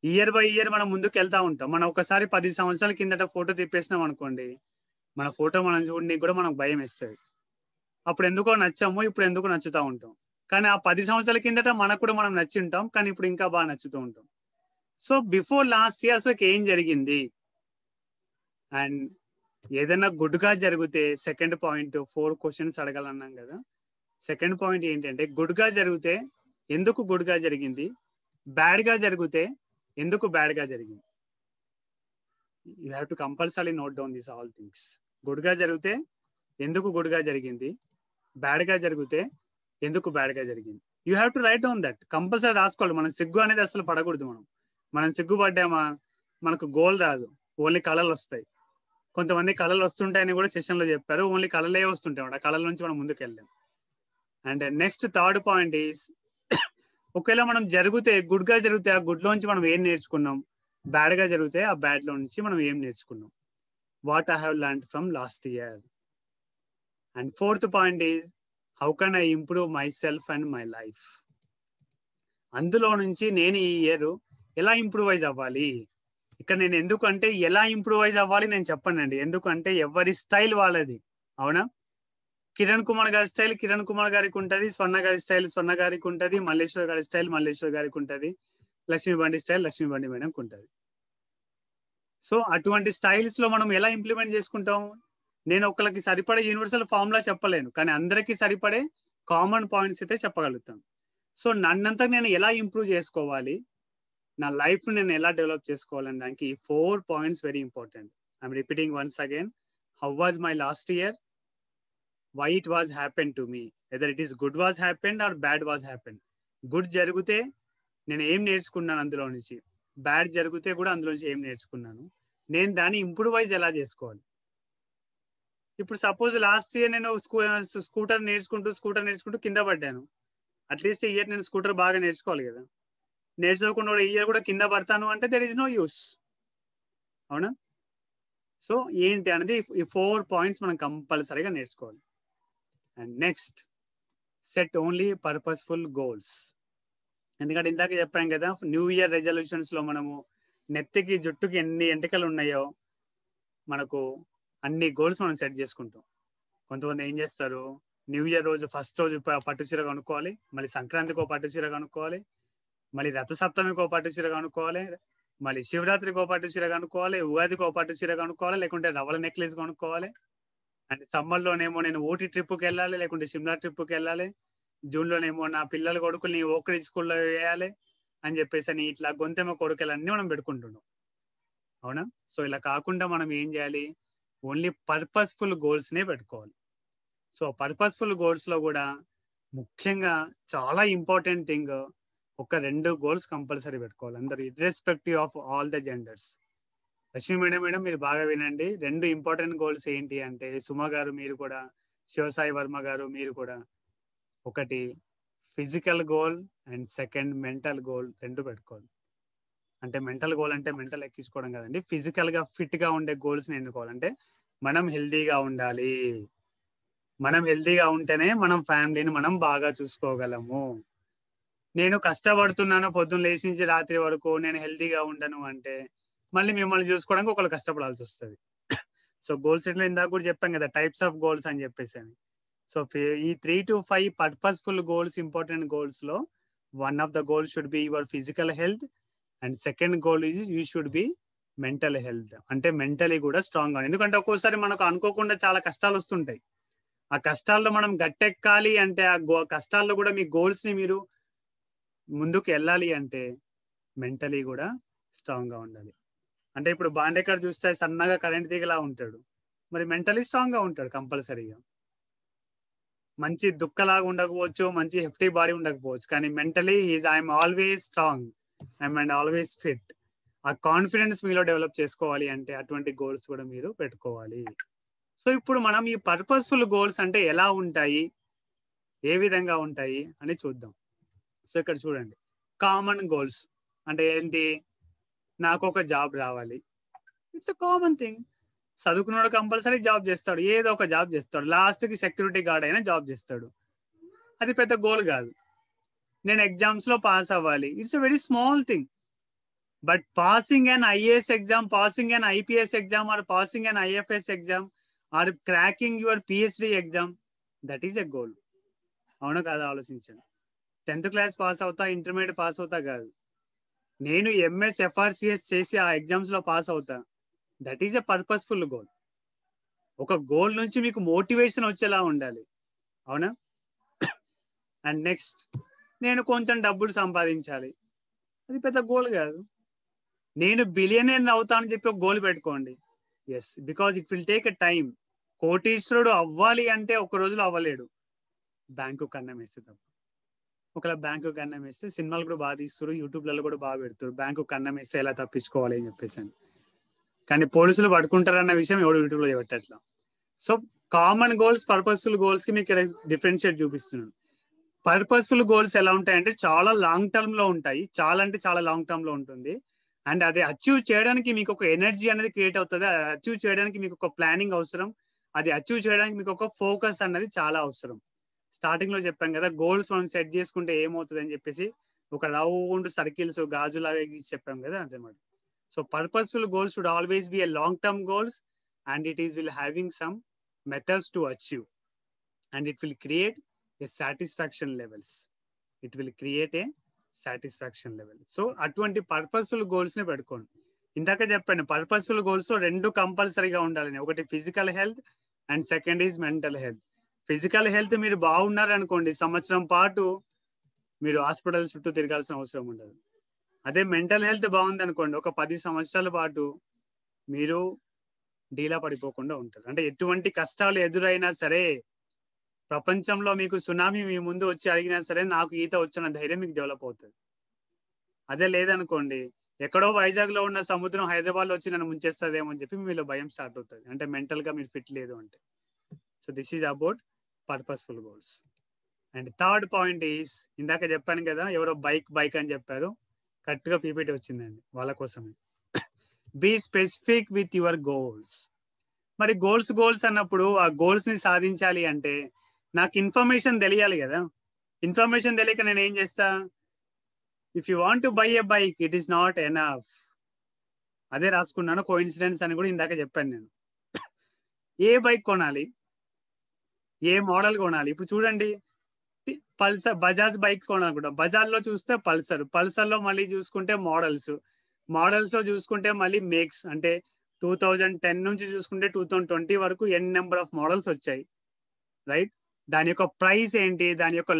ఇయర్ బై ఇయర్ మనం ముందుకు వెళ్తా ఉంటాం. మనం ఒకసారి 10 సంవత్సరాల కిందట ఫోటో తిప్పేసినాం అనుకోండి, మన ఫోటో మనం చూడడానికి కూడా మనకు భయం వేస్తుంది. అప్పుడు ఎందుకో నచ్చాము, ఇప్పుడు ఎందుకు నచ్చుతూ ఉంటాం. కానీ ఆ 10 సంవత్సరాల కిందట మనకు కూడా మనం నచ్చి ఉంటాం, కానీ ఇప్పుడు ఇంకా బాగా నచ్చుతూ ఉంటాం. సో బిఫోర్ లాస్ట్ ఇయర్ అసలు ఏం జరిగింది, అండ్ ఏదైనా గుడ్గా జరిగితే సెకండ్ పాయింట్ 4 క్వశ్చన్స్ అడగాలన్నాం కదా. సెకండ్ పాయింట్ ఏంటంటే గుడ్గా జరిగితే ఎందుకు గుడ్గా జరిగింది, బ్యాడ్ గా జరిగితే ఎందుకు బ్యాడ్ గా జరిగింది. You have to compulsory note down this all things. గుడ్గా జరిగితే ఎందుకు గుడ్గా జరిగింది, బ్యాడ్ గా జరిగితే ఎందుకు బ్యాడ్ గా జరిగింది. You have to right down that, compulsory రాసుకోవాలి. మనం సిగ్గు అనేది అసలు పడకూడదు. మనం సిగ్గుపడ్డామా మనకు గోల్ రాదు, ఓన్లీ కళలు వస్తాయి. కొంతమంది కళలు వస్తుంటాయని కూడా సెషన్ లో చెప్పారు, ఓన్లీ కళలే వస్తుంటాయి, ఆ కళల నుంచి మనం ముందుకు వెళ్ళాం. And next third point is ఒకవేళ మనం జరిగితే గుడ్గా జరిగితే ఆ గుడ్లోంచి మనం ఏం నేర్చుకున్నాం, బ్యాడ్ గా జరిగితే ఆ బ్యాడ్ లో నుంచి మనం ఏం నేర్చుకున్నాం, what I have learned from last year. And fourth point is how can I improve my self and my life. అందులో నుంచి నేను ఈ ఇయర్ ఎలా ఇంప్రూవైజ్ అవ్వాలి. ఇక్కడ నేను ఎందుకంటే ఎలా ఇంప్రూవైజ్ అవ్వాలి నేను చెప్పనండి, ఎందుకంటే ఎవరి స్టైల్ వాళ్ళది. అవునా, కిరణ్ కుమార్ గారి స్టైల్ కిరణ్ కుమార్ గారికి ఉంటుంది, స్వర్ణ గారి స్టైల్ స్వర్ణ గారికి ఉంటుంది, మల్లేశ్వర్ గారి స్టైల్ మల్లేశ్వర్ గారికి ఉంటుంది, లక్ష్మీబండి స్టైల్ లక్ష్మీబండి మేడంకి ఉంటుంది. సో అటువంటి స్టైల్స్ లో మనం ఎలా ఇంప్లిమెంట్ చేసుకుంటాం. నేను ఒకరికి సరిపడే యూనివర్సల్ ఫార్ములా చెప్పలేను, కానీ అందరికీ సరిపడే కామన్ పాయింట్స్ అయితే చెప్పగలుగుతాను. సో నన్నంతా నేను ఎలా ఇంప్రూవ్ చేసుకోవాలి, నా లైఫ్ నేను ఎలా డెవలప్ చేసుకోవాలని దానికి 4 points very important. I'm repeating once again. How was my last year, why it was happened to me, whether it is good was happened or bad was happened. Good జరిగితే నేను ఏం నేర్చుకున్నాను అందులో నుంచి, బ్యాడ్ జరిగితే కూడా అందులో నుంచి ఏం నేర్చుకున్నాను, నేను దాన్ని ఇంప్రూవైజ్ ఎలా చేసుకోవాలి. ఇప్పుడు సపోజ్ లాస్ట్ ఇయర్ నేను స్కూటర్ నేర్చుకుంటూ కింద పడ్డాను, అట్లీస్ట్ ఈ ఇయర్ నేను స్కూటర్ బాగా నేర్చుకోవాలి కదా. నేర్చుకోకుండా ఈ ఇయర్ కూడా కింద పడతాను అంటే దెర్ ఇస్ నో యూస్. అవునా. సో ఏంటి అనేది ఈ 4 పాయింట్స్ మనం కంపల్సరీగా నేర్చుకోవాలి. And next, set only purposeful goals. ఎందుకంటే ఇందాక చెప్పాం కదా, న్యూ ఇయర్ రెజల్యూషన్స్ లో మనము నెత్తికి జుట్టుకి ఎన్ని ఎంటికలు ఉన్నాయో మనకు అన్ని గోల్స్ మనం సెట్ చేసుకుంటాం. కొంతమంది ఏం చేస్తారు, న్యూ ఇయర్ రోజు ఫస్ట్ రోజు పట్టు చీర కొనుక్కోవాలి, మళ్ళీ సంక్రాంతికి ఒక పట్టు చీర కొనుక్కోవాలి, మళ్ళీ రథసప్తమికి ఒక పట్టు చీర కొనుక్కోవాలి, మళ్ళీ శివరాత్రికి ఒక పట్టు చీర కొనుక్కోవాలి, ఉగాదికి ఒక పట్టు చీర కొనుక్కోవాలి, లేకుంటే రవల నెక్లెస్ కొనుక్కోవాలి. అండ్ సమ్మర్లోనేమో నేను ఊటీ ట్రిప్కి వెళ్ళాలి, లేకుంటే సిమ్లా ట్రిప్కి వెళ్ళాలి, జూన్లోనేమో నా పిల్లల కొడుకుల్ని ఓక్రీ స్కూల్లో వేయాలి అని చెప్పేసి అని ఇట్లా గొంతెమ్మ కొడుకులన్నీ మనం పెట్టుకుంటున్నాం. అవునా? సో ఇలా కాకుండా మనం ఏం చేయాలి, ఓన్లీ పర్పస్ఫుల్ గోల్స్నే పెట్టుకోవాలి. సో పర్పస్ఫుల్ గోల్స్లో కూడా ముఖ్యంగా చాలా ఇంపార్టెంట్ థింగ్, ఒక 2 గోల్స్ కంపల్సరీ పెట్టుకోవాలి అందరు, irrespective of all the genders. Lakshmi madam మీరు బాగా వినండి. 2 ఇంపార్టెంట్ గోల్స్ ఏంటి అంటే, సుమ గారు మీరు కూడా, శివసాయి వర్మ గారు మీరు కూడా, ఒకటి physical goal and second mental goal 2 పెట్టుకోవాలి. అంటే మెంటల్ గోల్ అంటే మెంటల్ ఎక్కించుకోవడం కదండి, ఫిజికల్ గా ఫిట్ గా ఉండే గోల్స్ ని ఎన్నుకోవాలంటే మనం హెల్తీగా ఉండాలి. మనం హెల్తీగా ఉంటేనే మనం ఫ్యామిలీని మనం బాగా చూసుకోగలము. నేను కష్టపడుతున్నాను పొద్దున్న లేచి నుంచి రాత్రి వరకు, నేను హెల్తీగా ఉండను అంటే మళ్ళీ మిమ్మల్ని చూసుకోవడానికి ఒకళ్ళు కష్టపడాల్సి వస్తుంది. సో గోల్స్ ఎట్లా ఇందాక కూడా చెప్పాం కదా, టైప్స్ ఆఫ్ గోల్స్ అని చెప్పేసి అని. సో ఈ 3 to 5 purposeful goals, important goals లో one of the goals should be your physical health and second goal is you should be mental health. అంటే మెంటలీ కూడా స్ట్రాంగ్ గా, ఎందుకంటే ఒక్కోసారి మనకు అనుకోకుండా చాలా కష్టాలు వస్తుంటాయి. ఆ కష్టాల్లో మనం గట్టెక్కాలి అంటే, ఆ కష్టాల్లో కూడా మీ గోల్స్ ని మీరు ముందుకు వెళ్ళాలి అంటే మెంటలీ కూడా స్ట్రాంగ్ గా ఉండాలి. అంటే ఇప్పుడు బాండేకర్ చూస్తే సన్నగా కరెంట్ తీగలా ఉంటాడు, మరి మెంటలీ స్ట్రాంగ్ గా ఉంటాడు కంపల్సరీగా. మంచి దుక్కలాగా ఉండకపోవచ్చు, మంచి హెఫ్టీ బాడీ ఉండకపోవచ్చు, కానీ mentally is I'm always strong, I'm and always fit. ఆ కాన్ఫిడెన్స్ మీలో డెవలప్ చేసుకోవాలి అంటే అటువంటి గోల్స్ కూడా మీరు పెట్టుకోవాలి. సో ఇప్పుడు మనం ఈ పర్పస్ఫుల్ గోల్స్ అంటే ఎలా ఉంటాయి, ఏ విధంగా ఉంటాయి అని చూద్దాం. సో ఇక్కడ చూడండి, కామన్ గోల్స్ అంటే ఏంటి, నాకు ఒక జాబ్ రావాలి, ఇట్స్ అ కామన్ థింగ్. చదువుకున్నాడు కంపల్సరీ జాబ్ చేస్తాడు, ఏదో ఒక జాబ్ చేస్తాడు, లాస్ట్కి సెక్యూరిటీ గార్డ్ అయినా జాబ్ చేస్తాడు, అది పెద్ద గోల్ కాదు. నేను ఎగ్జామ్స్ లో పాస్ అవ్వాలి, it's a very small thing. But passing an IAS exam, passing an IPS exam, or passing an IFS exam, or cracking your PhD exam, that is a goal. అవును కాదు, ఆలోచించండి. 10th class pass అవుతా, intermediate pass అవుతా కాదు, నేను MS FRCS చేసి ఆ exams లో పాస్ అవుతా, that is a purposeful goal. ఒక గోల్ నుంచి మీకు మోటివేషన్ వచ్చేలా ఉండాలి. అవునా? అండ్ నెక్స్ట్, నేను కొంచెం డబ్బులు సంపాదించాలి, అది పెద్ద గోల్ కాదు. నేను బిలియనర్ అవుతానని చెప్పి ఒక గోల్ పెట్టుకోండి. Yes, because it will take a time. కోటీశ్వరుడు అవ్వాలి అంటే ఒక రోజులో అవ్వలేడు, బ్యాంకు కన్నం వేస్తే తప్ప. ఒకవేళ బ్యాంకు కన్నం వేస్తే సినిమాలు కూడా బాగా తీస్తారు, యూట్యూబ్లలో కూడా బాగా పెడతారు, బ్యాంకు కన్నం వేస్తే ఎలా తప్పించుకోవాలి అని చెప్పేసి అని. కానీ పోలీసులు పట్టుకుంటారన్న విషయం ఎవడు యూట్యూబ్లో పెట్టట్లా. So common goals, purposeful goals కి మీకు డిఫరెన్షియేట్ చూపిస్తున్నాను. పర్పస్ఫుల్ గోల్స్ ఎలా ఉంటాయంటే చాలా లాంగ్ టర్మ్ లో ఉంటాయి, చాలా అంటే చాలా లాంగ్ టర్మ్ లో ఉంటుంది. అండ్ అది అచీవ్ చేయడానికి మీకు ఒక ఎనర్జీ అనేది క్రియేట్ అవుతుంది, అది అచీవ్ చేయడానికి మీకు ఒక ప్లానింగ్ అవసరం, అది అచీవ్ చేయడానికి మీకు ఒక ఫోకస్ అన్నది చాలా అవసరం. స్టార్టింగ్ లో చెప్పాం కదా, గోల్స్ మనం సెట్ చేసుకుంటే ఏమవుతుంది అని చెప్పేసి, ఒక రౌండ్ సర్కిల్స్ గాజులాగా చెప్పాం కదా, అదనమాట. So purposeful goals should always be a long term goals, and it is will having some methods to achieve, and it will create a satisfaction levels. It will create a satisfaction level. So అటువంటి purposeful goals ని పెట్టుకోండి. ఇందాక చెప్పండి, purposeful goals 2 కంపల్సరీగా ఉండాలని, ఒకటి physical health and second is mental health. Physical health మీరు బాగున్నారు అనుకోండి, సంవత్సరం పాటు మీరు హాస్పిటల్ చుట్టూ తిరగాల్సిన అవసరం ఉండదు. అదే మెంటల్ హెల్త్ బాగుంది అనుకోండి, ఒక 10 సంవత్సరాల పాటు మీరు డీలా పడిపోకుండా ఉంటారు. అంటే ఎటువంటి కష్టాలు ఎదురైనా సరే, ప్రపంచంలో మీకు సునామీ మీ ముందు వచ్చి అడిగినా సరే నాకు ఈత వచ్చిన ధైర్యం మీకు డెవలప్ అవుతుంది. అదే లేదనుకోండి, ఎక్కడో వైజాగ్ లో ఉన్న సముద్రం హైదరాబాద్ లో వచ్చి నన్ను ముంచేస్తుందేమో అని చెప్పి మీలో భయం స్టార్ట్ అవుతుంది, అంటే మెంటల్ గా మీరు ఫిట్ లేదు అంటే. So this is about purposeful goals. And third point is, ఇందాక చెప్పాను కదా, ఎవరో బైక్ అని చెప్పారు, కరెక్ట్ గా పీపీటీ వచ్చిందండి వాళ్ళ కోసమే. Be specific with your goals. మరి గోల్స్ అన్నప్పుడు ఆ గోల్స్ ని సాధించాలి అంటే నాకు ఇన్ఫర్మేషన్ తెలియాలి కదా. ఇన్ఫర్మేషన్ తెలియక నేను ఏం చేస్తా, if you want to buy a bike it is not enough. అదే రాసుకున్నాను, కోఇన్సిడెన్స్ అని కూడా ఇందాక చెప్పాను నేను. ఏ బైక్ కొనాలి, ఏ మోడల్ కొనాలి? ఇప్పుడు చూడండి, పల్సర్, బజాజ్ బైక్స్ కొనాలనుకుంటాం. బజాజ్లో చూస్తే పల్సర్లో మళ్ళీ చూసుకుంటే మోడల్స్లో చూసుకుంటే మళ్ళీ మేక్స్. అంటే 2010 నుంచి చూసుకుంటే 2020 వరకు ఎన్ నెంబర్ ఆఫ్ మోడల్స్ వచ్చాయి, రైట్? దాని యొక్క ప్రైస్ ఏంటి, దాని యొక్క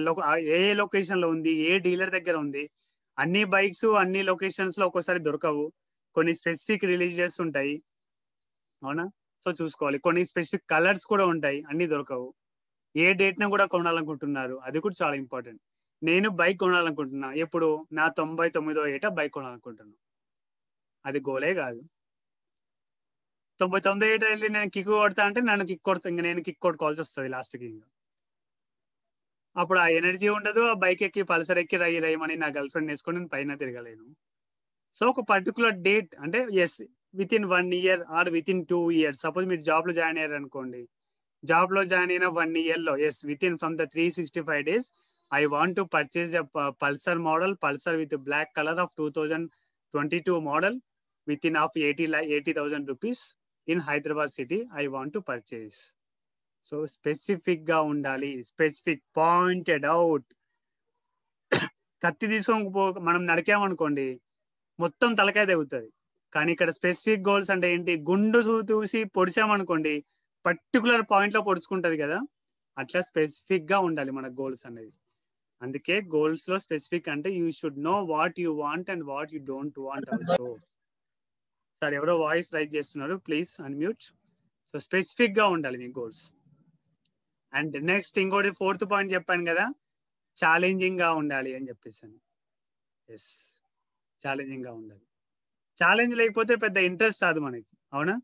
ఏ లొకేషన్లో ఉంది, ఏ డీలర్ దగ్గర ఉంది. అన్ని బైక్స్ అన్ని లొకేషన్స్లో ఒక్కోసారి దొరకవు, కొన్ని స్పెసిఫిక్ రిలీజ్ చేస్తుంటాయి, అవునా? సో చూసుకోవాలి. కొన్ని స్పెసిఫిక్ కలర్స్ కూడా ఉంటాయి, అన్ని దొరకవు. ఏ డేట్ను కూడా కొనాలనుకుంటున్నారు, అది కూడా చాలా ఇంపార్టెంట్. నేను బైక్ కొనాలనుకుంటున్నా, ఎప్పుడు? నా 99వ ఏట బైక్ కొనాలనుకుంటున్నాను. అది గోలే కాదు. 99 ఏట వెళ్ళి నేను కిక్ కొడతా అంటే నన్ను కిక్ కొడతా, ఇంకా నేను కిక్ కొట్టుకోవాల్సి వస్తుంది లాస్ట్కి. ఇంకా అప్పుడు ఆ ఎనర్జీ ఉండదు. ఆ బైక్ ఎక్కి పల్సర్ ఎక్కి రయ్యమని నా గర్ల్ ఫ్రెండ్ వేసుకొని నేను పైన తిరగలేను. సో ఒక పర్టికులర్ డేట్, అంటే yes, within 1 year or within 2 years. Suppose మీరు జాబ్లో జాయిన్ అయ్యారు అనుకోండి, జాబ్లో జాయిన్ అయిన 1 yearలో yes, within from the 365 days I want to purchase a Pulsar model, Pulsar with black colour of 2022 model within of 80,000 rupees in Hyderabad city I want to purchase. So specific గా ఉండాలి, specific, pointed out. కత్తి తీసుకొని మనం నరికామనుకోండి మొత్తం తలకాయ తెగుతుంది. కానీ ఇక్కడ specific goals అంటే ఏంటి, గుండు చూసి పొడిచామనుకోండి పర్టికులర్ పాయింట్ లో పొడుచుకుంటది కదా, అట్లా స్పెసిఫిక్ గా ఉండాలి మన గోల్స్ అనేది. అందుకే గోల్స్ లో స్పెసిఫిక్ అంటే you should know what you want and what you don't want also. Sir ఎవరో వాయిస్ రైజ్ చేస్తున్నారు, ప్లీజ్ అన్మ్యూట్. సో స్పెసిఫిక్ గా ఉండాలి మీ గోల్స్. అండ్ నెక్స్ట్ ఇంకోటి 4th పాయింట్ చెప్పాను కదా, ఛాలెంజింగ్ గా ఉండాలి అని చెప్పేసాను. ఎస్, ఛాలెంజింగ్ గా ఉండాలి. ఛాలెంజ్ లేకపోతే పెద్ద ఇంట్రెస్ట్ రాదు మనకి, అవునా?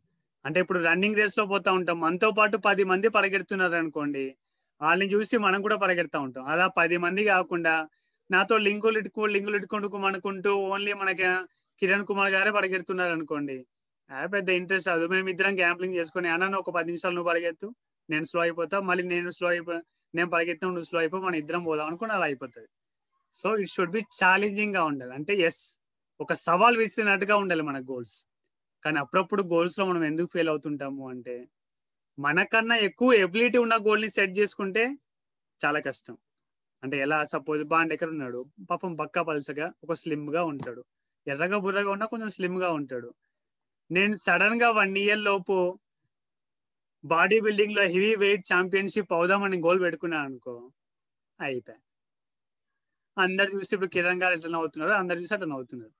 అంటే ఇప్పుడు రన్నింగ్ రేస్ లో పోతా ఉంటాం, మనతో పాటు 10 మంది పరిగెడుతున్నారు అనుకోండి, వాళ్ళని చూసి మనం కూడా పరిగెడతా ఉంటాం. అలా 10 మంది కాకుండా నాతో లింకులు ఇట్టుకుంటూ ఓన్లీ మనకి కిరణ్ కుమార్ గారే పరిగెడుతున్నారు అనుకోండి, పెద్ద ఇంట్రెస్ట్ రాదు. మేము ఇద్దరం గ్యాంప్లింగ్ చేసుకుని, అన్న ఒక 10 నిమిషాలు నువ్వు పరిగెత్తు, నేను స్లో అయిపోతా, మళ్ళీ నేను పరిగెత్తాను, నువ్వు స్లో అయిపో, మనం ఇద్దరం పోదాం అనుకుని అలా అయిపోతుంది. So it should be challenging గా ఉండాలి. అంటే ఎస్, ఒక సవాల్ విసిరినట్టుగా ఉండాలి మన గోల్స్. కానీ అప్పుడప్పుడు గోల్స్ లో మనం ఎందుకు ఫెయిల్ అవుతుంటాము అంటే, మనకన్నా ఎక్కువ ఎబిలిటీ ఉన్న గోల్ ని సెట్ చేసుకుంటే చాలా కష్టం. అంటే ఎలా, సపోజ్ బాండేకర్ ఉన్నాడు, పాపం బక్కా పల్సగా ఒక స్లిమ్ గా ఉంటాడు, ఎర్రగా బుర్రగా ఉన్నా కొంచెం స్లిమ్ గా ఉంటాడు. నేను సడన్ గా 1 year లోపు బాడీ బిల్డింగ్ లో హెవీ వెయిట్ ఛాంపియన్షిప్ అవుదామని గోల్ పెట్టుకున్నాను అనుకో, అయిపోయా. అందరు చూసి ఇప్పుడు కిరణ్ గారు ఎట్లా అవుతున్నారు, అందరు చూసి అట్లా అవుతున్నారు.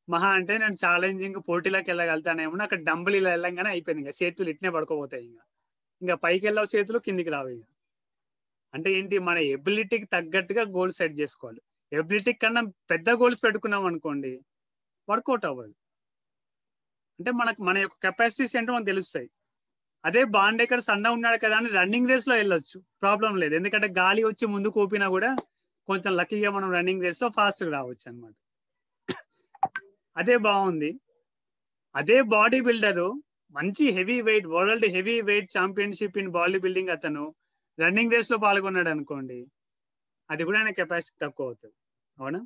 మహా అంటే నేను ఛాలెంజింగ్ పోటీలోకి వెళ్ళగలుగుతానేమో, అక్కడ డంబుల్ ఇలా వెళ్ళంగానే అయిపోయింది, ఇంకా చేతులు ఇట్నే పడుకోపోతాయి, ఇంకా పైకి వెళ్ళావు చేతులు కిందికి రావు. ఇక అంటే ఏంటి, మన ఎబిలిటీకి తగ్గట్టుగా గోల్స్ సెట్ చేసుకోవాలి. ఎబిలిటీ కన్నా పెద్ద గోల్స్ పెట్టుకున్నాం అనుకోండి వర్కౌట్ అవ్వదు. అంటే మన యొక్క కెపాసిటీస్ ఏంటో మనకు తెలుస్తాయి. అదే బాండేకర్ సన్న ఉన్నాడు కదా అని రన్నింగ్ రేస్ లో వెళ్ళొచ్చు, ప్రాబ్లం లేదు. ఎందుకంటే గాలి వచ్చి ముందు కూపినా కూడా కొంచెం లక్కీగా మనం రన్నింగ్ రేస్ లో ఫాస్ట్గా రావచ్చు అనమాట. అదే బాగుంది. అదే బాడీ బిల్డరు మంచి heavy weight, world heavy weight championship in body building అతను రన్నింగ్ రేస్ లో పాల్గొన్నాడు అనుకోండి, అది కూడా ఆయన కెపాసిటీ తక్కువ అవుతుంది, అవునా?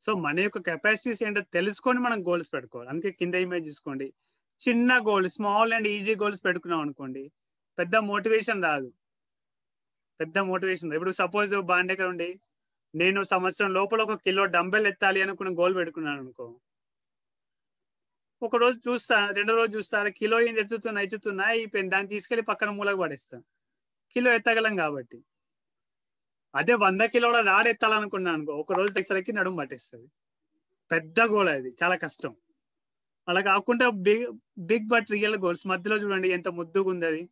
సో మన యొక్క కెపాసిటీస్ ఏంటో తెలుసుకొని మనం గోల్స్ పెట్టుకోవాలి. అందుకే కింద ఇమేజ్ చూసుకోండి, చిన్న goal, small and easy goals పెట్టుకున్నాం అనుకోండి పెద్ద మోటివేషన్ రాదు. ఇప్పుడు సపోజ్ బాండేకర్ ఉండి నేను సంవత్సరం లోపల 1 కిలో డంబెల్ ఎత్తాలి అనుకున్న గోల్ పెట్టుకున్నాను అనుకో, ఒక రోజు చూస్తా, 2వ రోజు చూస్తా, కిలో ఏంది ఎత్తుతున్నా అయిపోయింది, దాన్ని తీసుకెళ్లి పక్కన మూలకు పడేస్తా, కిలో ఎత్తగలం కాబట్టి. అదే 100 కిలోల రాడ్ ఎత్తాలనుకున్నాను అనుకో, ఒక రోజు తీసుకెళ్ళి నడుము పట్టేస్తుంది. పెద్ద గోల్, అది చాలా కష్టం. అలా కాకుండా బిగ్ బట్ రియల్ గోల్స్ మధ్యలో చూడండి ఎంత ముద్దుగా ఉంది అది,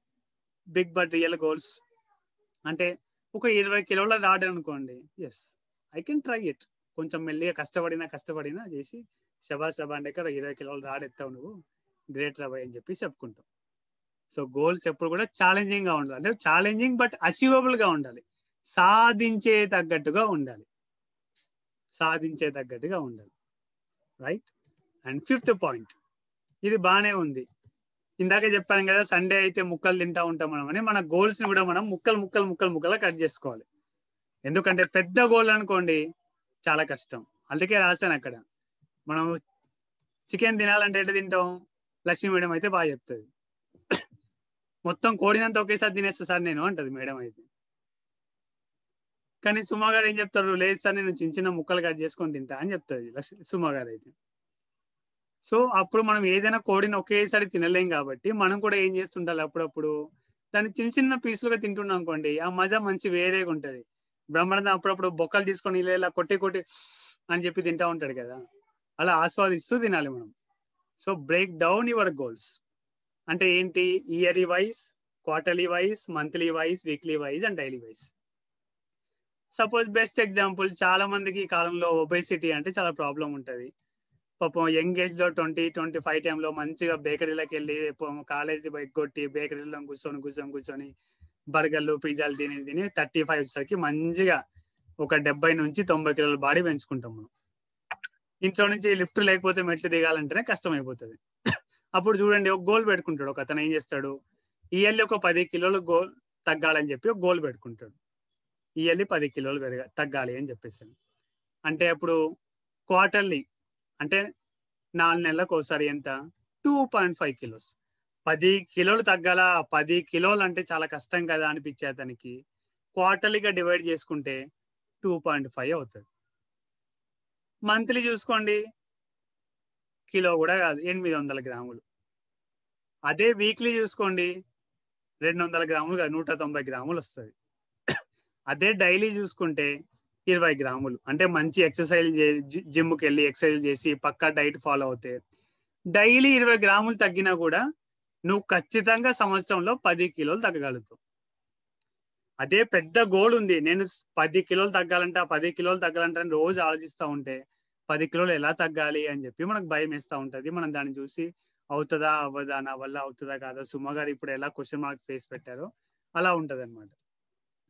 బిగ్ బట్ రియల్ గోల్స్. అంటే ఒక 20 కిలోల రాడ్ అనుకోండి, yes I can try it, కొంచెం మెల్లిగా కష్టపడినా చేసి శబాష్ బాండేకర్ 20 కిలోల రాడ్ ఎత్తావు, నువ్వు గ్రేట్ రాబాయ్ అని చెప్పి చెప్పుకుంటాం. సో గోల్స్ ఎప్పుడు కూడా ఛాలెంజింగ్ గా ఉండాలి. అంటే ఛాలెంజింగ్ బట్ అచీవబుల్ గా ఉండాలి, సాధించే తగ్గట్టుగా ఉండాలి, రైట్? అండ్ 5th పాయింట్, ఇది బాగానే ఉంది. ఇందాక చెప్పాను కదా, సండే అయితే ముక్కలు తింటా ఉంటాం మనం అని, మన గోల్స్ ని కూడా మనం ముక్కలు కట్ చేసుకోవాలి. ఎందుకంటే పెద్ద గోల్ అనుకోండి చాలా కష్టం, అందుకే రాశాను అక్కడ. మనం చికెన్ తినాలంటే ఎట్లా తింటాం? లక్ష్మీ మేడం అయితే బాగా చెప్తుంది. మొత్తం కోడినంత ఒకేసారి తినేస్తా సార్ నేను అంటది మేడం అయితే. కానీ సుమా గారు ఏం చెప్తారు? లేదు సార్ నేను చిన్న చిన్న ముక్కలు కట్ చేసుకొని తింటా అని చెప్తుంది సుమా గారు అయితే. సో అప్పుడు మనం ఏదైనా కోడిని ఒకేసారి తినలేం కాబట్టి మనం కూడా ఏం చేస్తుండాలి అప్పుడప్పుడు దాన్ని చిన్న చిన్న పీసులుగా తింటున్నాం అనుకోండి, ఆ మజా మంచి వేరేగా ఉంటది. బ్రహ్మానందం అప్పుడప్పుడు బొక్కలు తీసుకొని ఇలా కొట్టి కొట్టి అని చెప్పి తింటా ఉంటాడు కదా, అలా ఆస్వాదిస్తూ తినాలి మనం. So break down your goals అంటే ఏంటి? Yearly wise, quarterly wise, monthly wise, weekly wise and daily wise. Suppose best example, చాలా మందికి ఈ కాలంలో ఒబేసిటీ అంటే చాలా ప్రాబ్లం ఉంటుంది. పాపం యంగ్ ఏజ్ లో 20-25 టైంలో మంచిగా బేకరీలోకి వెళ్ళి కాలేజీ బయట కొట్టి బేకరీలో కూర్చొని బర్గర్లు పిజ్జాలు తిని 35 వచ్చేసరికి మంచిగా ఒక 70-90 కిలోల బాడీ పెంచుకుంటాం మనం. ఇంట్లో నుంచి లిఫ్ట్ లేకపోతే మెట్లు దిగాలంటేనే కష్టం అయిపోతుంది. అప్పుడు చూడండి, ఒక గోల్ పెట్టుకుంటాడు ఒక అతను. ఏం చేస్తాడు? ఇయర్లీ ఒక 10 కిలోలు గోల్ తగ్గాలని చెప్పి ఒక గోల్ పెట్టుకుంటాడు. ఇయర్లీ 10 కిలోలు తగ్గాలి అని చెప్పేసి. అంటే అప్పుడు క్వార్టర్లీ అంటే 4 నెలలకు ఒకసారి ఎంత? 2.5 కిలోస్. 10 కిలోలు తగ్గాల. 10 కిలోలు అంటే చాలా కష్టం కదా అనిపించే అతనికి క్వార్టర్లీగా డివైడ్ చేసుకుంటే 2.5 అవుతుంది. మంత్లీ చూసుకోండి, కిలో కూడా కాదు, 800 గ్రాములు. అదే వీక్లీ చూసుకోండి, 200 గ్రాములు కాదు, 190 గ్రాములు వస్తుంది. అదే డైలీ చూసుకుంటే 20 గ్రాములు. అంటే మంచి ఎక్సర్సైజ్ జిమ్కి వెళ్ళి ఎక్సర్సైజ్ చేసి పక్కా డైట్ ఫాలో అవుతే డైలీ 20 గ్రాములు తగ్గినా కూడా నువ్వు ఖచ్చితంగా సంవత్సరంలో 10 కిలోలు తగ్గగలుగుతావు. అదే పెద్ద గోల్ ఉంది, నేను 10 కిలోలు తగ్గాలంటే, ఆ 10 కిలోలు తగ్గాలంటే అని రోజు ఆలోచిస్తూ ఉంటే 10 కిలోలు ఎలా తగ్గాలి అని చెప్పి మనకు భయం వేస్తూ ఉంటుంది. మనం దాన్ని చూసి అవుతుందా అవ్వదా, నా వల్ల అవుతుందా కాదా, సుమ గారు ఇప్పుడు ఎలా క్వశ్చన్ మార్క్ ఫేస్ పెట్టారో అలా ఉంటుంది అనమాట.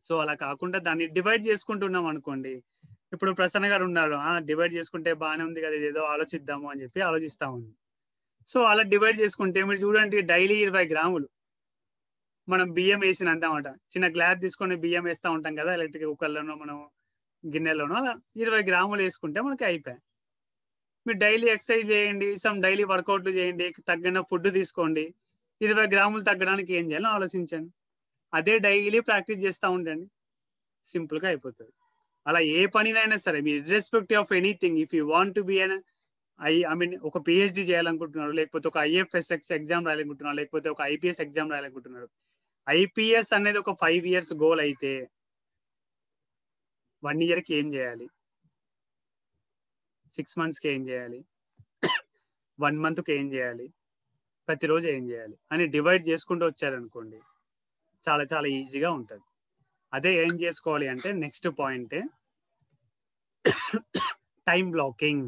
సో అలా కాకుండా దాన్ని డివైడ్ చేసుకుంటున్నాం అనుకోండి. ఇప్పుడు ప్రసన్న గారు ఉన్నారు, డివైడ్ చేసుకుంటే బాగానే ఉంది కదా, ఏదో ఆలోచిద్దాము అని చెప్పి ఆలోచిస్తా ఉంది. సో అలా డివైడ్ చేసుకుంటే మీరు చూడండి, డైలీ 20 గ్రాములు మనం బియ్యం వేసినంత అన్నమాట. చిన్న గ్లాస్ తీసుకొని బియ్యం వేస్తూ ఉంటాం కదా ఎలక్ట్రిక్ కుక్కర్లోనో మనం గిన్నెలోనో, అలా 20 గ్రాములు వేసుకుంటే మనకి అయిపోయాయి. మీరు డైలీ ఎక్సర్సైజ్ చేయండి, సమ్ డైలీ వర్కౌట్లు చేయండి, తగ్గిన ఫుడ్ తీసుకోండి, 20 గ్రాములు తగ్గడానికి ఏం చేయాలో ఆలోచించండి. అదే డైలీ ప్రాక్టీస్ చేస్తూ ఉండండి, సింపుల్గా అయిపోతుంది. అలా ఏ పనినైనా సరే మీరు irrespective of anything, if you want to be an ఒక పిహెచ్డి చేయాలనుకుంటున్నారు, లేకపోతే ఒక IFSX ఎగ్జామ్ రాయాలనుకుంటున్నారు, లేకపోతే ఒక IPS ఎగ్జామ్ రాయాలనుకుంటున్నారు. IPS అనేది ఒక 5 years గోల్ అయితే 1 yearకి ఏం చేయాలి, 6 monthsకి ఏం చేయాలి, 1 monthకి ఏం చేయాలి, ప్రతిరోజు ఏం చేయాలి అని డివైడ్ చేసుకుంటూ వచ్చారనుకోండి, చాలా చాలా ఈజీగా ఉంటుంది. అదే ఏం చేసుకోవాలి అంటే నెక్స్ట్ పాయింటే టైం బ్లాకింగ్.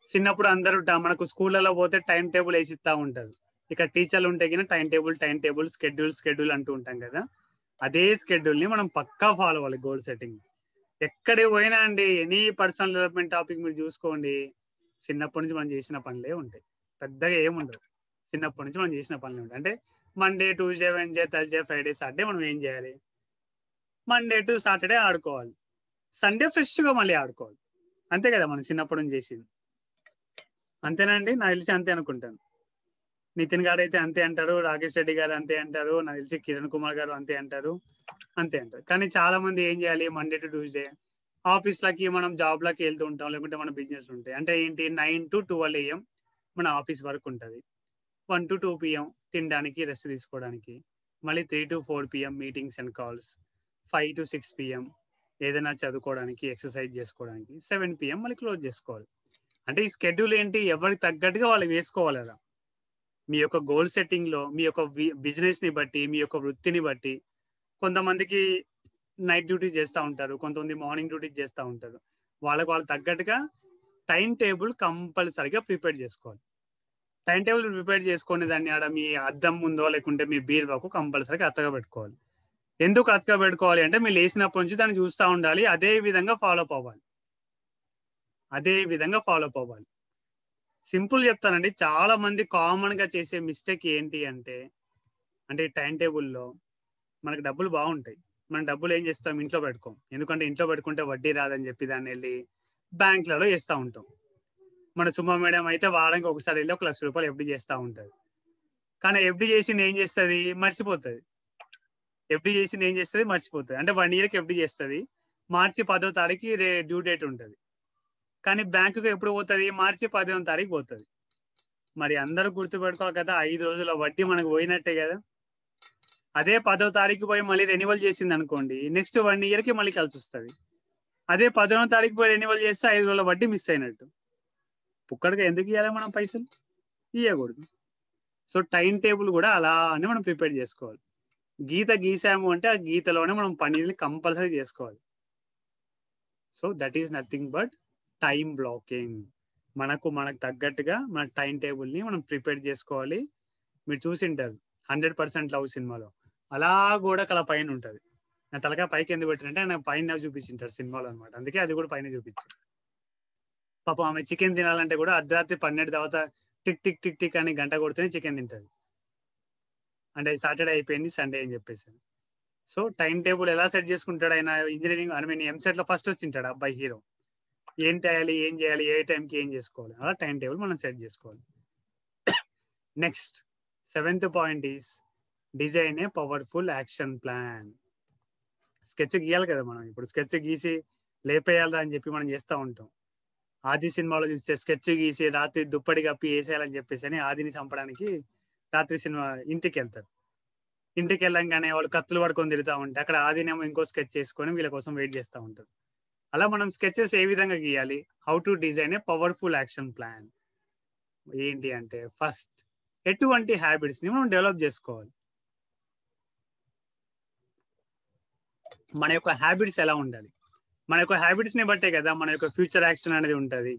చిన్నప్పుడు అందరూ మనకు స్కూళ్ళలో పోతే టైం టేబుల్ వేసి ఇస్తూ ఉంటారు. ఇక టీచర్లు ఉంటే కింద టైం టేబుల్ స్కెడ్యూల్ అంటూ ఉంటాం కదా, అదే స్కెడ్యూల్ని మనం పక్కా ఫాలో అవ్వాలి. గోల్ సెట్టింగ్ ఎక్కడికి పోయినా అండి, ఎనీ పర్సనల్ డెవలప్మెంట్ టాపిక్ మీరు చూసుకోండి, చిన్నప్పటి నుంచి మనం చేసిన పనులే ఉంటాయి, పెద్దగా ఏముండదు. చిన్నప్పటి నుంచి మనం చేసిన పనులే ఉంటాయి. అంటే Monday, Tuesday, Wednesday, Thursday, Friday, Saturday మనం ఏం చేయాలి? మండే టు సాటర్డే ఆడుకోవాలి, సండే ఫ్రెష్గా మళ్ళీ ఆడుకోవాలి. అంతే కదా మనం చిన్నప్పటి నుంచి చేసింది. అంతేనండి, నాకు తెలిసి అంతే అనుకుంటాను. నితిన్ గారు అయితే అంతే అంటారు, రాకేష్ రెడ్డి గారు అంతే అంటారు, నాకు తెలిసి కిరణ్ కుమార్ గారు అంతే అంటారు. కానీ చాలా మంది ఏం చేయాలి, మండే టు ట్యూస్డే ఆఫీస్లకి మనం జాబ్లకి వెళ్తూ ఉంటాం, లేకుంటే మన బిజినెస్ ఉంటాయి. అంటే ఏంటి, 9 to 12 AM మన ఆఫీస్ వర్క్ ఉంటుంది. 1 to 2 PM తినడానికి, రెస్ట్ తీసుకోవడానికి, మళ్ళీ 3 to 4 PM meetings and calls, 5 to 6 PM ఏదైనా చదువుకోవడానికి, ఎక్సర్సైజ్ చేసుకోవడానికి, 7 PM మళ్ళీ క్లోజ్ చేసుకోవాలి. అంటే ఈ స్కెడ్యూల్ ఏంటి, ఎవరికి తగ్గట్టుగా వాళ్ళు వేసుకోవాలి కదా. మీ యొక్క గోల్ సెట్టింగ్లో మీ యొక్క బిజినెస్ని బట్టి, మీ యొక్క వృత్తిని బట్టి, కొంతమందికి నైట్ డ్యూటీ చేస్తూ ఉంటారు, కొంతమంది మార్నింగ్ డ్యూటీ చేస్తూ ఉంటారు. వాళ్ళు తగ్గట్టుగా టైం టేబుల్ కంపల్సరిగా ప్రిపేర్ చేసుకోవాలి. టైం టేబుల్ ప్రిపేర్ చేసుకునే దాన్ని ఆడ మీ అద్దం ముందో లేకుంటే మీ బీరువాకు కంపల్సరిగా అత్తగా పెట్టుకోవాలి. ఎందుకు అత్తగా పెట్టుకోవాలి అంటే, మీరు లేచినప్పటి నుంచి దాన్ని చూస్తూ ఉండాలి, అదే విధంగా ఫాలో అప్ అవ్వాలి. సింపుల్ చెప్తానండి, చాలా మంది కామన్గా చేసే మిస్టేక్ ఏంటి అంటే టైం టేబుల్లో మనకు డబ్బులు బాగుంటాయి, మనం డబ్బులు ఏం చేస్తాం, ఇంట్లో పెట్టుకోం. ఎందుకంటే ఇంట్లో పెట్టుకుంటే వడ్డీ రాదని చెప్పి దాన్ని వెళ్ళి బ్యాంకులలో చేస్తూ ఉంటాం. మన సుమ మేడం అయితే వారానికి ఒకసారి వెళ్ళి ₹1,00,000 ఎఫ్డి చేస్తూ ఉంటుంది. కానీ ఎఫ్డి చేసింది ఏం చేస్తుంది? మర్చిపోతుంది. ఎఫ్డి చేసింది ఏం చేస్తుంది? మర్చిపోతుంది. అంటే 1 ఇయర్కి ఎఫ్డి చేస్తుంది. మార్చి 10వ తారీఖు డ్యూ డేట్ ఉంటుంది. కానీ బ్యాంకుకి ఎప్పుడు పోతుంది? మార్చి 15వ తారీఖు పోతుంది. మరి అందరూ గుర్తుపెట్టుకోవాలి కదా, 5 రోజుల వడ్డీ మనకు పోయినట్టే కదా. అదే 10వ తారీఖు పోయి మళ్ళీ రెన్యువల్ చేసింది అనుకోండి, నెక్స్ట్ 1 ఇయర్కి మళ్ళీ కలిసి వస్తుంది. అదే 15వ తారీఖు పోయి రెన్యువల్ చేస్తే 5 రోజుల వడ్డీ మిస్ అయినట్టు. పుక్కడిగా ఎందుకు ఇవ్వాలి మనం పైసలు? ఇవ్వకూడదు. సో టైం టేబుల్ కూడా అలానే మనం ప్రిపేర్ చేసుకోవాలి. గీత గీసాము అంటే ఆ గీతలోనే మనం పనిని కంపల్సరీ చేసుకోవాలి. So that is nothing but time blocking. మనకు తగ్గట్టుగా మన టైం టేబుల్ని మనం ప్రిపేర్ చేసుకోవాలి. మీరు చూసింటారు 100% లవ్ సినిమాలో అలా కూడా అక్కడ పైన ఉంటుంది. నా తలకాయ పైకి ఎందుకు పెట్టినంటే ఆయన పైన చూపించింటారు సినిమాలో అనమాట. అందుకే అది కూడా పైన చూపించారు. పాపం ఆమె చికెన్ తినాలంటే కూడా అర్ధరాత్రి 12 తర్వాత టిక్ టిక్ టిక్ టిక్ అని గంట కొడితేనే చికెన్ తింటుంది. అంటే సాటర్డే అయిపోయింది సండే అని చెప్పేసి. సో టైం టేబుల్ ఎలా సెట్ చేసుకుంటాడు ఆయన? ఇంజనీరింగ్ ఎంసెట్లో ఫస్ట్ వచ్చింటాడు అబ్బాయి హీరో. ఏం చేయాలి, ఏ టైంకి ఏం చేసుకోవాలి, అలా టైం టేబుల్ మనం సెట్ చేసుకోవాలి. Next 7th point is design a powerful action plan. Sketch గీయాలి కదా మనం. ఇప్పుడు స్కెచ్ గీసి లేపేయాలి అని చెప్పి మనం చేస్తూ ఉంటాం. ఆది సినిమాలో చూస్తే స్కెచ్ గీసి రాత్రి దుప్పటి కప్పి వేసేయాలని చెప్పేసి అని ఆదిని చంపడానికి రాత్రి సినిమా ఇంటికి వెళ్తారు. ఇంటికి వెళ్ళంగానే వాళ్ళు కత్తులు పడుకొని తిరుగుతూ ఉంటే అక్కడ ఆదినేమో ఇంకో స్కెచ్ చేసుకొని వీళ్ళ కోసం వెయిట్ చేస్తూ ఉంటారు. అలా మనం స్కెచెస్ ఏ విధంగా గీయాలి? How to design a powerful action plan. ఏంటి అంటే ఫస్ట్ ఎటువంటి హ్యాబిట్స్ ని మనం డెవలప్ చేసుకోవాలి. మన యొక్క హ్యాబిట్స్ ఎలా ఉండాలి? మన యొక్క హ్యాబిట్స్ ని బట్టే కదా మన యొక్క ఫ్యూచర్ యాక్షన్ అనేది ఉంటుంది.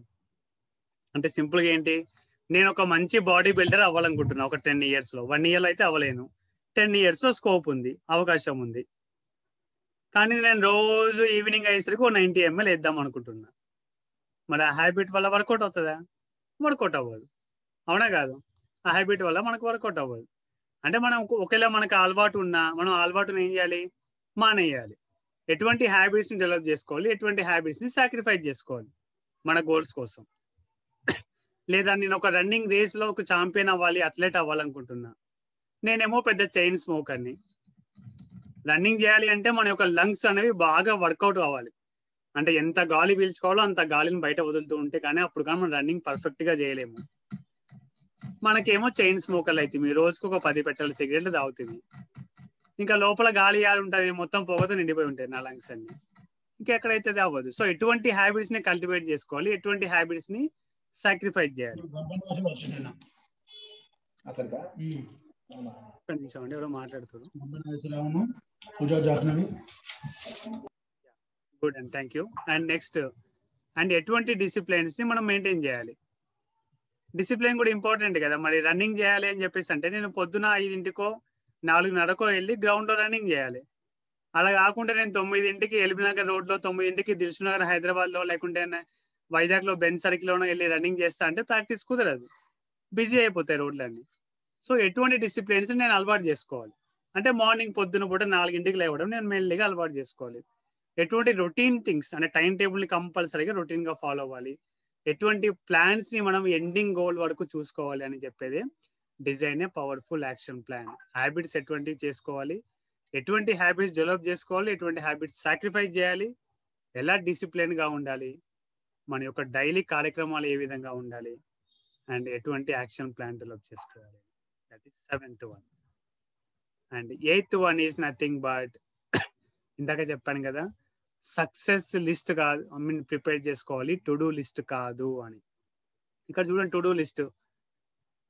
అంటే సింపుల్గా ఏంటి, నేను ఒక మంచి బాడీ బిల్డర్ అవ్వాలనుకుంటున్నా ఒక 10 ఇయర్స్లో. 1 ఇయర్లో అయితే అవ్వలేను, 10 ఇయర్స్లో స్కోప్ ఉంది, అవకాశం ఉంది. కానీ నేను రోజు ఈవినింగ్ అయ్యేసరికి 90 ml వేద్దాం అనుకుంటున్నా. మరి ఆ హ్యాబిట్ వల్ల వర్కౌట్ అవుతుందా? వర్కౌట్ అవ్వదు. అవునా కాదు? ఆ హ్యాబిట్ వల్ల మనకు వర్కౌట్ అవ్వదు. అంటే మనం ఒకవేళ మనకు అలవాటు ఉన్నా మనం అలవాటును ఏం చేయాలి? మానేయాలి. ఎటువంటి హ్యాబిట్స్ని డెవలప్ చేసుకోవాలి, ఎటువంటి హ్యాబిట్స్ని సాక్రిఫైస్ చేసుకోవాలి మన గోల్స్ కోసం. లేదా నేను ఒక రన్నింగ్ రేస్లో ఒక ఛాంపియన్ అవ్వాలి, అథ్లెట్ అవ్వాలనుకుంటున్నా. నేనేమో పెద్ద చైన్ స్మోకర్ని. రన్నింగ్ చేయాలి అంటే మన యొక్క లంగ్స్ అనేవి బాగా వర్కౌట్ అవ్వాలి. అంటే ఎంత గాలి పీల్చుకోవాలో అంత గాలిని బయట వదులుతూ ఉంటే కానీ అప్పుడు కానీ మనం రన్నింగ్ పర్ఫెక్ట్గా చేయలేము. మనకేమో చైన్ స్మోకర్లు అవుతుంది, రోజుకు ఒక 10 పెట్టెల సిగరెట్లు తాగుతుంది. ఇంకా లోపల గాలి ఉంటుంది, మొత్తం పొగతో నిండిపోయి ఉంటాయి నా లంగ్స్ అన్ని. ఇంకెక్కడైతే అవ్వదు. సో ఎటువంటి హ్యాబిట్స్ ని కల్టివేట్ చేసుకోవాలి, ఎటువంటి హ్యాబిట్స్ ని సాక్రిఫైస్ చేయాలి. ఎవరో మాట్లాడుతారు. Good and thank you. And next ఎటువంటి డిసిప్లైన్స్ ని మనం మెయింటైన్ చేయాలి. డిసిప్లైన్ కూడా ఇంపార్టెంట్ కదా. మరి రన్నింగ్ చేయాలి అని చెప్పేసి అంటే నేను పొద్దున 5కో 4:30కో వెళ్ళి గ్రౌండ్లో రన్నింగ్ చేయాలి. అలా కాకుండా నేను 9కి ఎల్బీనగర్ రోడ్లో, 9కి దిల్సుఖ్నగర్ హైదరాబాద్లో, లేకుంటే వైజాగ్లో బెన్ సర్కిల్లోనో వెళ్ళి రన్నింగ్ చేస్తా అంటే ప్రాక్టీస్ కుదరదు, బిజీ అయిపోతాయి రోడ్లన్నీ. సో ఎటువంటి డిసిప్లిన్స్ నేను అలవాటు చేసుకోవాలి అంటే మార్నింగ్ పొద్దున పూట 4కి లేవడం నేను మెల్లిగా అలవాటు చేసుకోవాలి. ఎటువంటి రొటీన్ థింగ్స్ అంటే టైం టేబుల్ని కంపల్సరీగా రొటీన్గా ఫాలో అవ్వాలి. ఎటువంటి ప్లాన్స్ని మనం ఎండింగ్ గోల్ వరకు చూసుకోవాలి అని చెప్పేది design a powerful action plan. Habits ఎటువంటివి చేసుకోవాలి, ఎటువంటి హ్యాబిట్స్ డెవలప్ చేసుకోవాలి, ఎటువంటి హ్యాబిట్స్ సాక్రిఫైస్ చేయాలి, ఎలా డిసిప్లిన్గా ఉండాలి, మన యొక్క డైలీ కార్యక్రమాలు ఏ విధంగా ఉండాలి, అండ్ ఎటువంటి యాక్షన్ ప్లాన్ డెవలప్ చేసుకోవాలి. That is 7th one. And 8th one is nothing but ఇందాక చెప్పాను కదా, సక్సెస్ లిస్ట్ కాదు, ప్రిపేర్ చేసుకోవాలి, టు డూ లిస్ట్ కాదు అని. ఇక్కడ చూడండి, టు డూ లిస్ట్.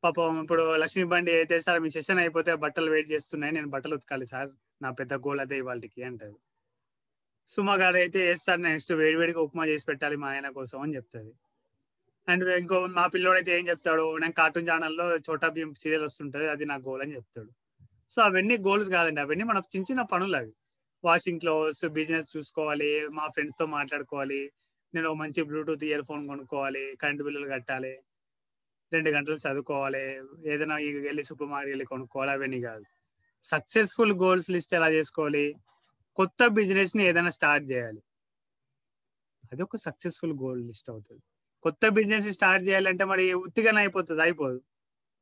పాపం ఇప్పుడు లక్ష్మీ బండి అయితే, సార్ మీ సెషన్ అయిపోతే బట్టలు వెయిట్ చేస్తున్నాయి, నేను బట్టలు ఉతకాలి సార్, నా పెద్ద గోల్ అదే ఇవాళకి అంటది. సుమ గారు అయితే సార్ నెక్స్ట్ వేడివేడిగా ఉప్మా చేసి పెట్టాలి మా ఆయన కోసం అని చెప్తుంది. అండ్ ఇంకో మా పిల్లోడైతే ఏం చెప్తాడు, నేను కార్టూన్ ఛానల్లో చోటా భీమ్ సీరియల్ వస్తుంటుంది, అది నా గోల్ అని చెప్తాడు. సో అవన్నీ గోల్స్ కాదండి, అవన్నీ మన చిన్న చిన్న పనులు. అవి వాషింగ్ క్లోత్స్, బిజినెస్ చూసుకోవాలి, మా ఫ్రెండ్స్తో మాట్లాడుకోవాలి, నేను మంచి బ్లూటూత్ ఇయర్ ఫోన్ కొనుక్కోవాలి, కరెంటు బిల్లులు కట్టాలి, 2 గంటలు చదువుకోవాలి, ఏదైనా వెళ్ళి సూపర్ మార్కెట్ వెళ్ళి కొనుక్కోవాలి, అవన్నీ కాదు. సక్సెస్ఫుల్ గోల్స్ లిస్ట్ ఎలా చేసుకోవాలి, కొత్త బిజినెస్ని ఏదైనా స్టార్ట్ చేయాలి, అది ఒక సక్సెస్ఫుల్ గోల్ లిస్ట్ అవుతుంది. కొత్త బిజినెస్ స్టార్ట్ చేయాలంటే మరి ఉత్తిగానే అయిపోదు.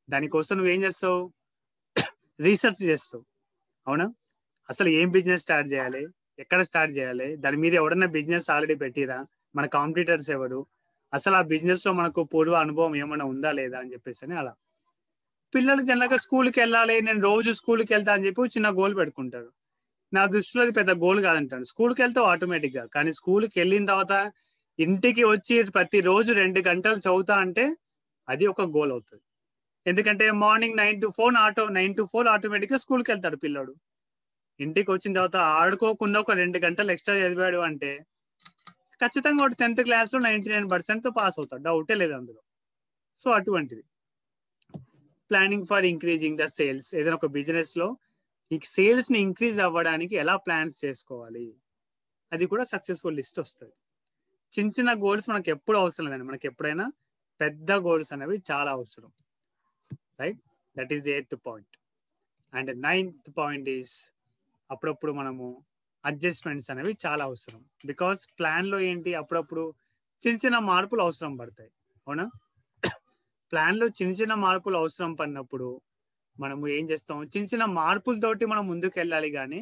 దానికోసం నువ్వేం చేస్తావు? రీసెర్చ్ చేస్తావు. అవునా? అసలు ఏం బిజినెస్ స్టార్ట్ చేయాలి, ఎక్కడ స్టార్ట్ చేయాలి, దాని మీద ఎవడన్నా బిజినెస్ ఆల్రెడీ పెట్టిరా, మన కాంపిటీటర్స్ ఎవరు, అసలు ఆ బిజినెస్ లో మనకు పూర్వ అనుభవం ఏమైనా ఉందా లేదా అని చెప్పేసి అని అలా. పిల్లలు జనరల్గా స్కూల్కి వెళ్ళాలి, నేను రోజు స్కూల్కి వెళ్తా అని చెప్పి చిన్న గోల్ పెట్టుకుంటారు. నా దృష్టిలో అది పెద్ద గోల్ కాదంటాను. స్కూల్కి వెళ్తావు ఆటోమేటిక్ గా, కానీ స్కూల్కి వెళ్ళిన తర్వాత ఇంటికి వచ్చి ప్రతిరోజు 2 గంటలు చదువుతా అంటే అది ఒక గోల్ అవుతుంది. ఎందుకంటే మార్నింగ్ 9 to 4 ఆటోమేటిక్ గా స్కూల్కి వెళ్తాడు పిల్లడు. ఇంటికి వచ్చిన తర్వాత ఆడుకోకుండా ఒక 2 గంటలు ఎక్స్ట్రా చదివాడు అంటే ఖచ్చితంగా వాడు 10th క్లాస్ లో 99% తో పాస్ అవుతాడు, డౌటే లేదు అందులో. సో అటువంటిది planning for increasing the sales. ఏదైనా ఒక బిజినెస్ లో ఈ సేల్స్ ని ఇంక్రీజ్ అవ్వడానికి ఎలా ప్లాన్స్ చేసుకోవాలి, అది కూడా సక్సెస్ఫుల్ లిస్ట్ వస్తుంది. చిన్న చిన్న గోల్స్ మనకి ఎప్పుడు అవసరం లేదండి, మనకి ఎప్పుడైనా పెద్ద గోల్స్ అనేవి చాలా అవసరం. Right, that is 8th point. And 9th point is అప్పుడప్పుడు మనము అడ్జస్ట్మెంట్స్ అనేవి చాలా అవసరం. బికాస్ ప్లాన్ లో ఏంటి, అప్పుడప్పుడు చిన్న చిన్న మార్పులు అవసరం పడతాయి. అవునా? ప్లాన్ లో చిన్న చిన్న మార్పులు అవసరం పడినప్పుడు మనము ఏం చేస్తాం, చిన్న చిన్న మార్పులతోటి మనం ముందుకు వెళ్ళాలి, కానీ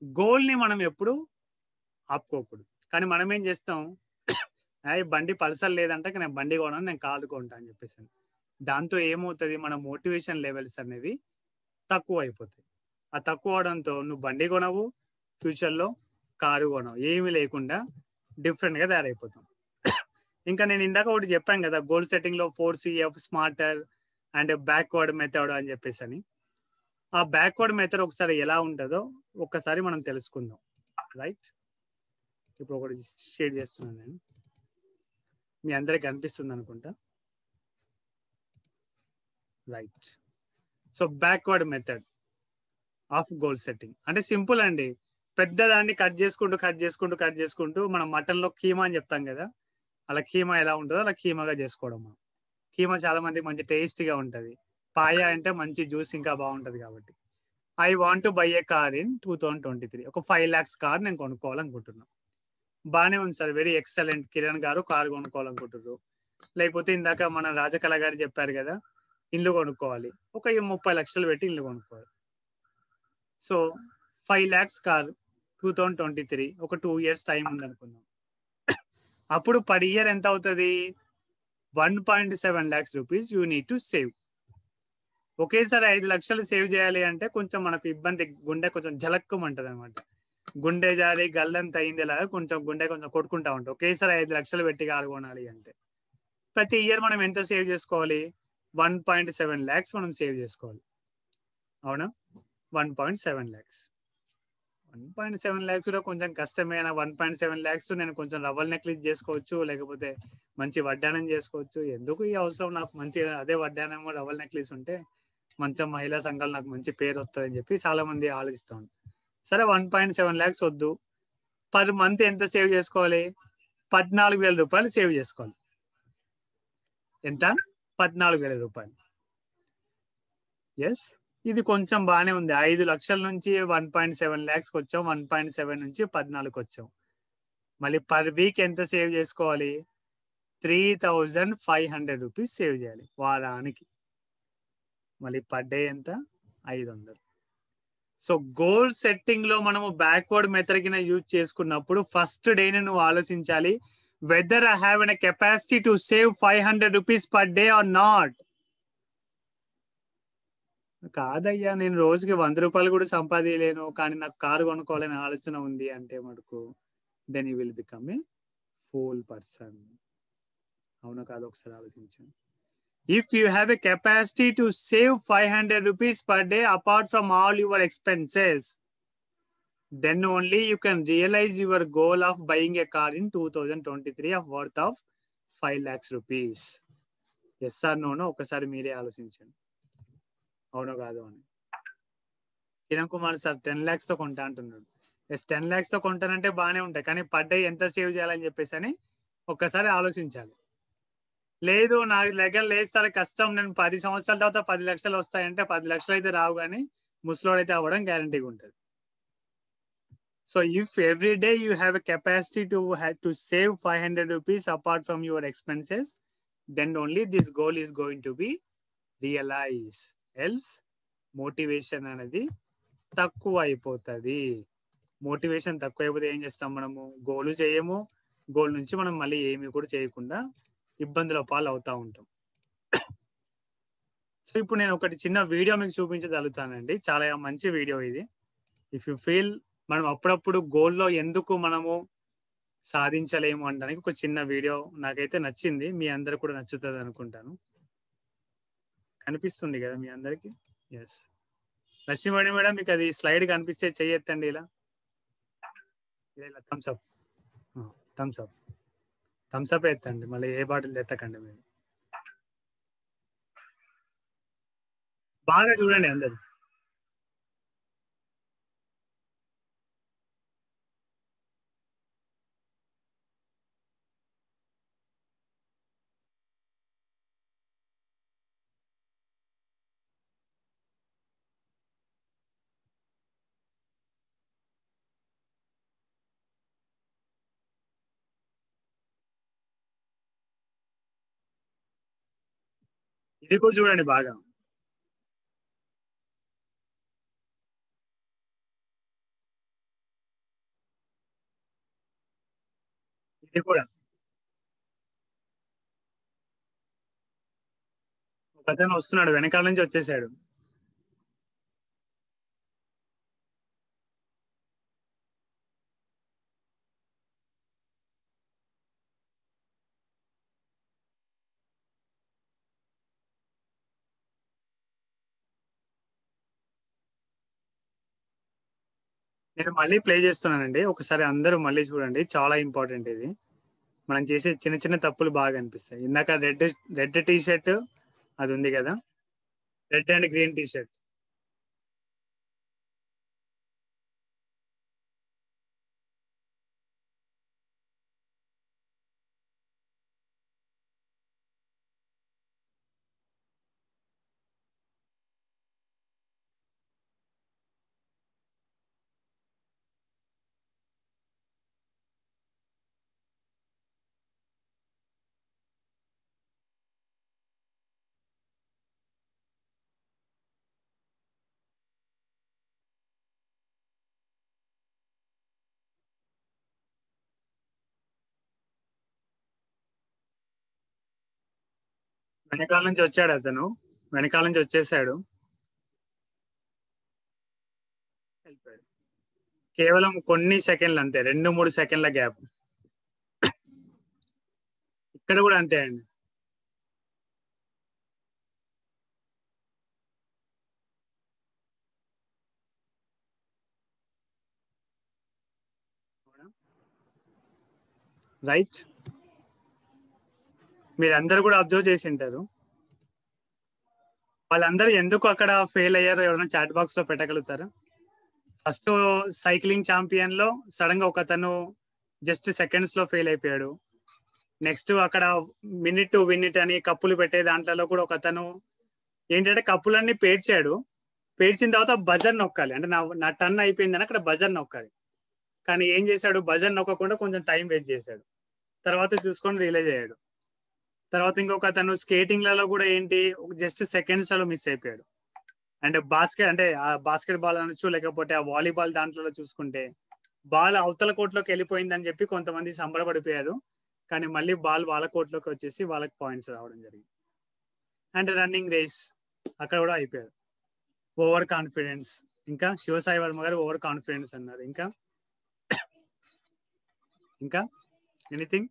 గోల్ ని మనం ఎప్పుడు ఆపుకోకూడదు. కానీ మనం ఏం చేస్తాం, బండి పల్సర్ లేదంటే నేను బండి కొనను, నేను కారు కొంటా అని చెప్పేసి. దాంతో ఏమవుతుంది, మన మోటివేషన్ లెవెల్స్ అనేవి తక్కువ అయిపోతాయి. ఆ తక్కువ అవడంతో నువ్వు బండి కొనవు, ఫ్యూచర్లో కారు కొనవు, ఏమీ లేకుండా డిఫరెంట్గా తయారైపోతాం. ఇంకా నేను ఇందాక ఒకటి చెప్పాను కదా, గోల్ సెట్టింగ్ లో 4CF, smarter and backward method అని చెప్పేసి అని. ఆ బ్యాక్వర్డ్ మెథడ్ ఒకసారి ఎలా ఉంటుందో ఒక్కసారి మనం తెలుసుకుందాం. రైట్, ఇప్పుడు ఒకటి షేర్ చేస్తున్నాను నేను, మీ అందరికి కనిపిస్తుంది అనుకుంటా. Right, so backward method of goal setting అంటే సింపుల్ అండి. పెద్దదాన్ని కట్ చేసుకుంటూ మనం మటన్ లో కీమా అని చెప్తాం కదా, అలా కీమా ఎలా ఉంటుందో అలా కీమాగా చేసుకోవడం. కీమా చాలా మందికి మంచి టేస్టీగా ఉంటుంది. పాయ అంటే మంచి జ్యూస్ ఇంకా బాగుంటుంది. కాబట్టి I want to buy A car in 2023. ఒక 5 lakhs కార్ నేను కొనుక్కోవాలనుకుంటున్నాను. బాగానే ఉంది సార్, వెరీ ఎక్సలెంట్. కిరణ్ గారు కారు కొనుక్కోవాలనుకుంటున్నారు. లేకపోతే ఇందాక మన రాజకళ గారు చెప్పారు కదా, ఇల్లు కొనుక్కోవాలి, ఒక 30 లక్షలు పెట్టి ఇల్లు కొనుక్కోవాలి. సో 5 lakhs కార్ 2023, ఒక 2 years టైం ఉంది అనుకుందాం. అప్పుడు పర్ ఇయర్ ఎంత అవుతుంది, 1.7 lakhs rupees you need to save. ఒకేసారి 5 లక్షలు సేవ్ చేయాలి అంటే కొంచెం మనకు ఇబ్బంది, గుండె కొంచెం జలక్కుమంటది అనమాట. గుండె జారి గల్లంత అయిందిలాగా కొంచెం గుండె కొంచెం కొట్టుకుంటా ఉంటుంది. ఒకేసారి 5 లక్షలు పెట్టి కారు కొనాలి అంటే ప్రతి ఇయర్ మనం ఎంత సేవ్ చేసుకోవాలి, 1.7 lakhs మనం సేవ్ చేసుకోవాలి. అవునా? 1.7 lakhs. 1.7 lakhs కూడా కొంచెం కష్టమైన. 1.7 lakhs నేను కొంచెం రవ్వల్ నెక్లెస్ చేసుకోవచ్చు, లేకపోతే మంచి వడ్డానం చేసుకోవచ్చు. ఎందుకు ఈ అవసరం, నాకు మంచి అదే వడ్డానం రవ్వల్ నెక్లెస్ ఉంటే మంచి మహిళా సంఘాలు నాకు మంచి పేరు వస్తుంది అని చెప్పి చాలా మంది ఆలోచిస్తూ ఉంటారు. సరే 1.7 lakhs వద్దు, పర్ మంత్ ఎంత సేవ్ చేసుకోవాలి, 14,000 రూపాయలు సేవ్ చేసుకోవాలి. ఎంత? 14,000 రూపాయలు. ఎస్, ఇది కొంచెం బాగానే ఉంది. 5 లక్షల నుంచి 1.7 lakhs వచ్చాం, 1.7 నుంచి 14కి వచ్చాం. మళ్ళీ పర్ వీక్ ఎంత సేవ్ చేసుకోవాలి, 3,500 రూపీస్ సేవ్ చేయాలి వారానికి. మళ్ళీ పర్ డే ఎంత, 500. సో గోల్ సెట్టింగ్ లో మనము బ్యాక్వర్డ్ మెథడ్ కింద యూజ్ చేసుకున్నప్పుడు ఫస్ట్ డే నువ్వు ఆలోచించాలి, weather I have an capacity to save 500 rupees per day or not. కాదయ్యా, నేను రోజుకి 100 రూపాయలు కూడా సంపాదించలేను, కానీ నాకు కారు కొనుక్కోవాలని ఆలోచన ఉంది అంటే మటుకు then you will become a fool person. అవునా కాదు, ఒకసారి ఆలోచించండి. If you have a capacity to save 500 rupees per day apart from all your expenses, then only you can realize your goal of buying a car in 2023 of worth of 5 lakhs rupees. Yes or no? ఒకసారి మీరే ఆలోచించండి. అవునో కాదు అని. Kiran Kumar sir 10 lakhs తో కొంటా అంటున్నాడు. Yes, 10 lakhs తో కొంటానంటే బాగానే ఉంటాయి, కానీ పర్ డే ఎంత సేవ్ చేయాలని చెప్పేసి అని ఒక్కసారి ఆలోచించాలి. లేదు నా దగ్గర లేదు సార్, కష్టం, నేను 10 సంవత్సరాల తర్వాత 10 లక్షలు వస్తాయంటే 10 లక్షలు అయితే రావు, కానీ ముసలోడు అయితే అవ్వడం గ్యారంటీగా ఉంటుంది. So if every day you have a capacity to save 500 rupees apart from your expenses, then only this goal is going to be realized. Else motivation అనేది తక్కువ అయిపోతుంది. మోటివేషన్ తక్కువ అయిపోతే ఏం చేస్తాం, మనము గోల్ చేయము, గోల్ నుంచి మనం మళ్ళీ ఏమి కూడా చేయకుండా ఇబ్బందుల పాలు అవుతా ఉంటాం. సో ఇప్పుడు నేను ఒకటి చిన్న వీడియో మీకు చూపించగలుగుతానండి. చాలా మంచి వీడియో ఇది. ఇఫ్ యు ఫీల్ మనం అప్పుడప్పుడు గోల్లో ఎందుకు మనము సాధించలేము అనడానికి ఒక చిన్న వీడియో నాకైతే నచ్చింది. మీ అందరు కూడా నచ్చుతుంది అనుకుంటాను. కనిపిస్తుంది కదా మీ అందరికి? ఎస్. లక్ష్మీవాణి మేడం, మీకు అది స్లైడ్ కనిపిస్తే చెయ్యొద్దండి, ఇలా ఇలా thumbs up, thumbs up, thumbs up ఎత్తండి, మళ్ళీ ఏ బాటిల్ ఎత్తకండి మీరు. బాగా చూడండి అందరు. ఇది కూడా చూడండి బాగా. ఇది కూడా ఒక అతను వస్తున్నాడు, వెనకాల నుంచి వచ్చేసాడు. నేను మళ్ళీ ప్లే చేస్తున్నానండి, ఒకసారి అందరూ మళ్ళీ చూడండి, చాలా ఇంపార్టెంట్ ఇది. మనం చేసే చిన్న చిన్న తప్పులు బాగా అనిపిస్తాయి. ఇందాక రెడ్ టీ షర్ట్ అది ఉంది కదా, red and green T shirt. వెనకాల నుంచి వచ్చాడు అతను, వెనకాల నుంచి వచ్చేసాడు, వెళ్ళిపోయాడు. కేవలం కొన్ని సెకండ్లు అంతే, 2-3 సెకండ్ల గ్యాప్. ఇక్కడ కూడా అంతే అండి. రైట్, మీరందరూ కూడా అబ్జర్వ్ చేసి ఉంటారు. వాళ్ళందరూ ఎందుకు అక్కడ ఫెయిల్ అయ్యారో ఎవరైనా చాట్ బాక్స్ లో పెట్టగలుగుతారా? ఫస్ట్ సైక్లింగ్ ఛాంపియన్ లో సడన్ గా ఒక అతను జస్ట్ సెకండ్స్ లో ఫెయిల్ అయిపోయాడు. నెక్స్ట్ అక్కడ మినిట్ టు వినిట్ అని కప్పులు పెట్టే దాంట్లో కూడా ఒక అతను ఏంటంటే కప్పులన్నీ పేర్చాడు, పేర్చిన తర్వాత బజర్ నొక్కాలి, అంటే నా టర్న్ అయిపోయిందని అక్కడ బజర్ నొక్కాలి. కానీ ఏం చేశాడు, బజర్ నొక్కకుండా కొంచెం టైం వేస్ట్ చేశాడు, తర్వాత చూసుకొని రియలైజ్ అయ్యాడు. తర్వాత ఇంకొక అతను స్కేటింగ్ లలో కూడా ఏంటి, జస్ట్ సెకండ్స్ లలో మిస్ అయిపోయాడు. అంటే బాస్కెట్ బాల్ అనొచ్చు, లేకపోతే ఆ వాలీబాల్ దాంట్లో చూసుకుంటే బాల్ అవతల కోర్టులోకి వెళ్ళిపోయిందని చెప్పి కొంతమంది సంబరపడిపోయారు, కానీ మళ్ళీ బాల్ వాళ్ళ కోర్టులోకి వచ్చేసి వాళ్ళకి పాయింట్స్ రావడం జరిగింది. అండ్ రన్నింగ్ రేస్ అక్కడ కూడా అయిపోయారు. ఓవర్ కాన్ఫిడెన్స్, ఇంకా శివసాయి వర్మ గారు ఓవర్ కాన్ఫిడెన్స్ అన్నారు. ఇంకా ఎనీథింగ్,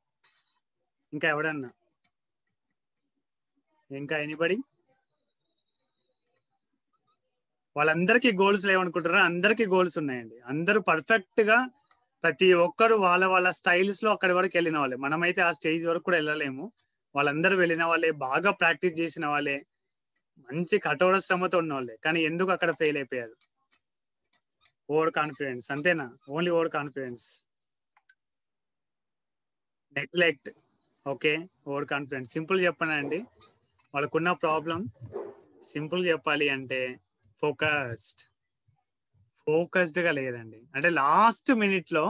ఇంకా ఎవడన్నా, ఇంకా ఎనీబడి? వాళ్ళందరికీ గోల్స్ లేవనుకుంటారా? అందరికీ గోల్స్ ఉన్నాయండి. అందరూ పర్ఫెక్ట్ గా ప్రతి ఒక్కరు వాళ్ళ స్టైల్స్ లో అక్కడి వరకు వెళ్ళిన వాళ్ళే. మనమైతే ఆ స్టేజ్ వరకు కూడా వెళ్ళలేము. వాళ్ళందరూ వెళ్ళిన వాళ్ళే, బాగా ప్రాక్టీస్ చేసిన వాళ్ళే, మంచి కఠోర శ్రమతో ఉన్న వాళ్ళే. కానీ ఎందుకు అక్కడ ఫెయిల్ అయిపోయారు? ఓవర్ కాన్ఫిడెన్స్, అంతేనా? Only over confidence, neglect. Okay, over confidence. Simple చెప్పనండి, వాళ్ళకున్న ప్రాబ్లం సింపుల్ చెప్పాలి అంటే ఫోకస్డ్ ఫోకస్డ్ గా లేదండి. అంటే లాస్ట్ మినిట్ లో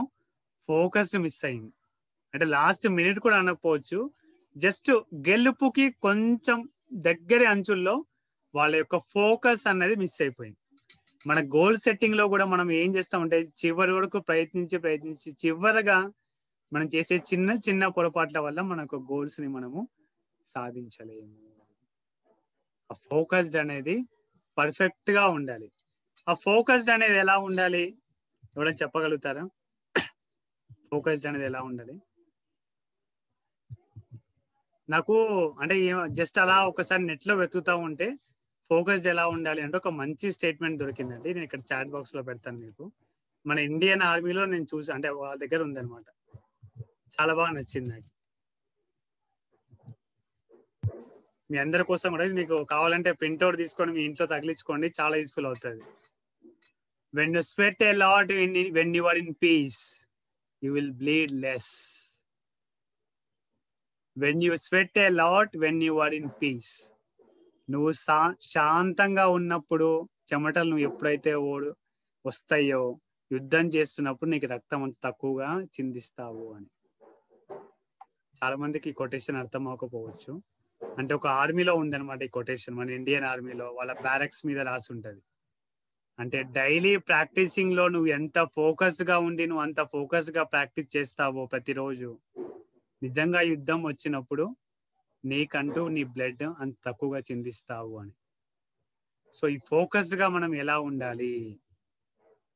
ఫోకస్డ్ మిస్ అయింది. అంటే లాస్ట్ మినిట్ కూడా అనకపోవచ్చు. జస్ట్ గెలుపుకి కొంచెం దగ్గరి అంచుల్లో వాళ్ళ యొక్క ఫోకస్ అనేది మిస్ అయిపోయింది. మన గోల్ సెట్టింగ్ లో కూడా మనం ఏం చేస్తామంటే చివరి వరకు ప్రయత్నించి చివరగా మనం చేసే చిన్న చిన్న పొరపాట్ల వల్ల మనకు గోల్స్ ని మనము సాధించలేము. ఆ ఫోకస్డ్ అనేది పర్ఫెక్ట్ గా ఉండాలి. ఆ ఫోకస్డ్ అనేది ఎలా ఉండాలి? ఎవరైనా చెప్పగలుగుతారా? ఫోకస్డ్ అనేది ఎలా ఉండాలి? నాకు అంటే జస్ట్ అలా ఒకసారి నెట్ లో వెతుకుతా ఉంటే ఫోకస్డ్ ఎలా ఉండాలి అంటే ఒక మంచి స్టేట్మెంట్ దొరికిందండి. నేను ఇక్కడ చాట్ బాక్స్ లో పెడతాను మీకు. మన ఇండియన్ ఆర్మీలో నేను చూసి అంటే వాళ్ళ దగ్గర ఉందన్నమాట. చాలా బాగా నచ్చింది నాకు. మీ అందరి కోసం కూడా మీకు కావాలంటే ప్రింట్అవుట్ తీసుకొని మీ ఇంట్లో తగిలించుకోండి, చాలా యూస్ఫుల్ అవుతుంది. When you sweat a lot when you are in peace, you will bleed less. When you sweat a lot when you are in peace. నువ్వు శాంతంగా ఉన్నప్పుడు చెమటలు నువ్వు ఎప్పుడైతే వస్తాయో యుద్ధం చేస్తున్నప్పుడు నీకు రక్తం అంత తక్కువగా చిందిస్తావు అని. చాలా మందికి ఈ కొటేషన్ అర్థం అవ్వకపోవచ్చు. అంటే ఒక ఆర్మీలో ఉందన్నమాట ఈ కొటేషన్. మన ఇండియన్ ఆర్మీలో వాళ్ళ బ్యారక్స్ మీద రాసి ఉంటది. అంటే డైలీ ప్రాక్టీసింగ్ లో నువ్వు ఎంత ఫోకస్డ్ గా ఉండి నువ్వు అంత ఫోకస్డ్ గా ప్రాక్టీస్ చేస్తావో ప్రతిరోజు, నిజంగా యుద్ధం వచ్చినప్పుడు నీకంటూ నీ బ్లడ్ అంత తక్కువగా చిందిస్తావు అని. సో ఈ ఫోకస్డ్ గా మనం ఎలా ఉండాలి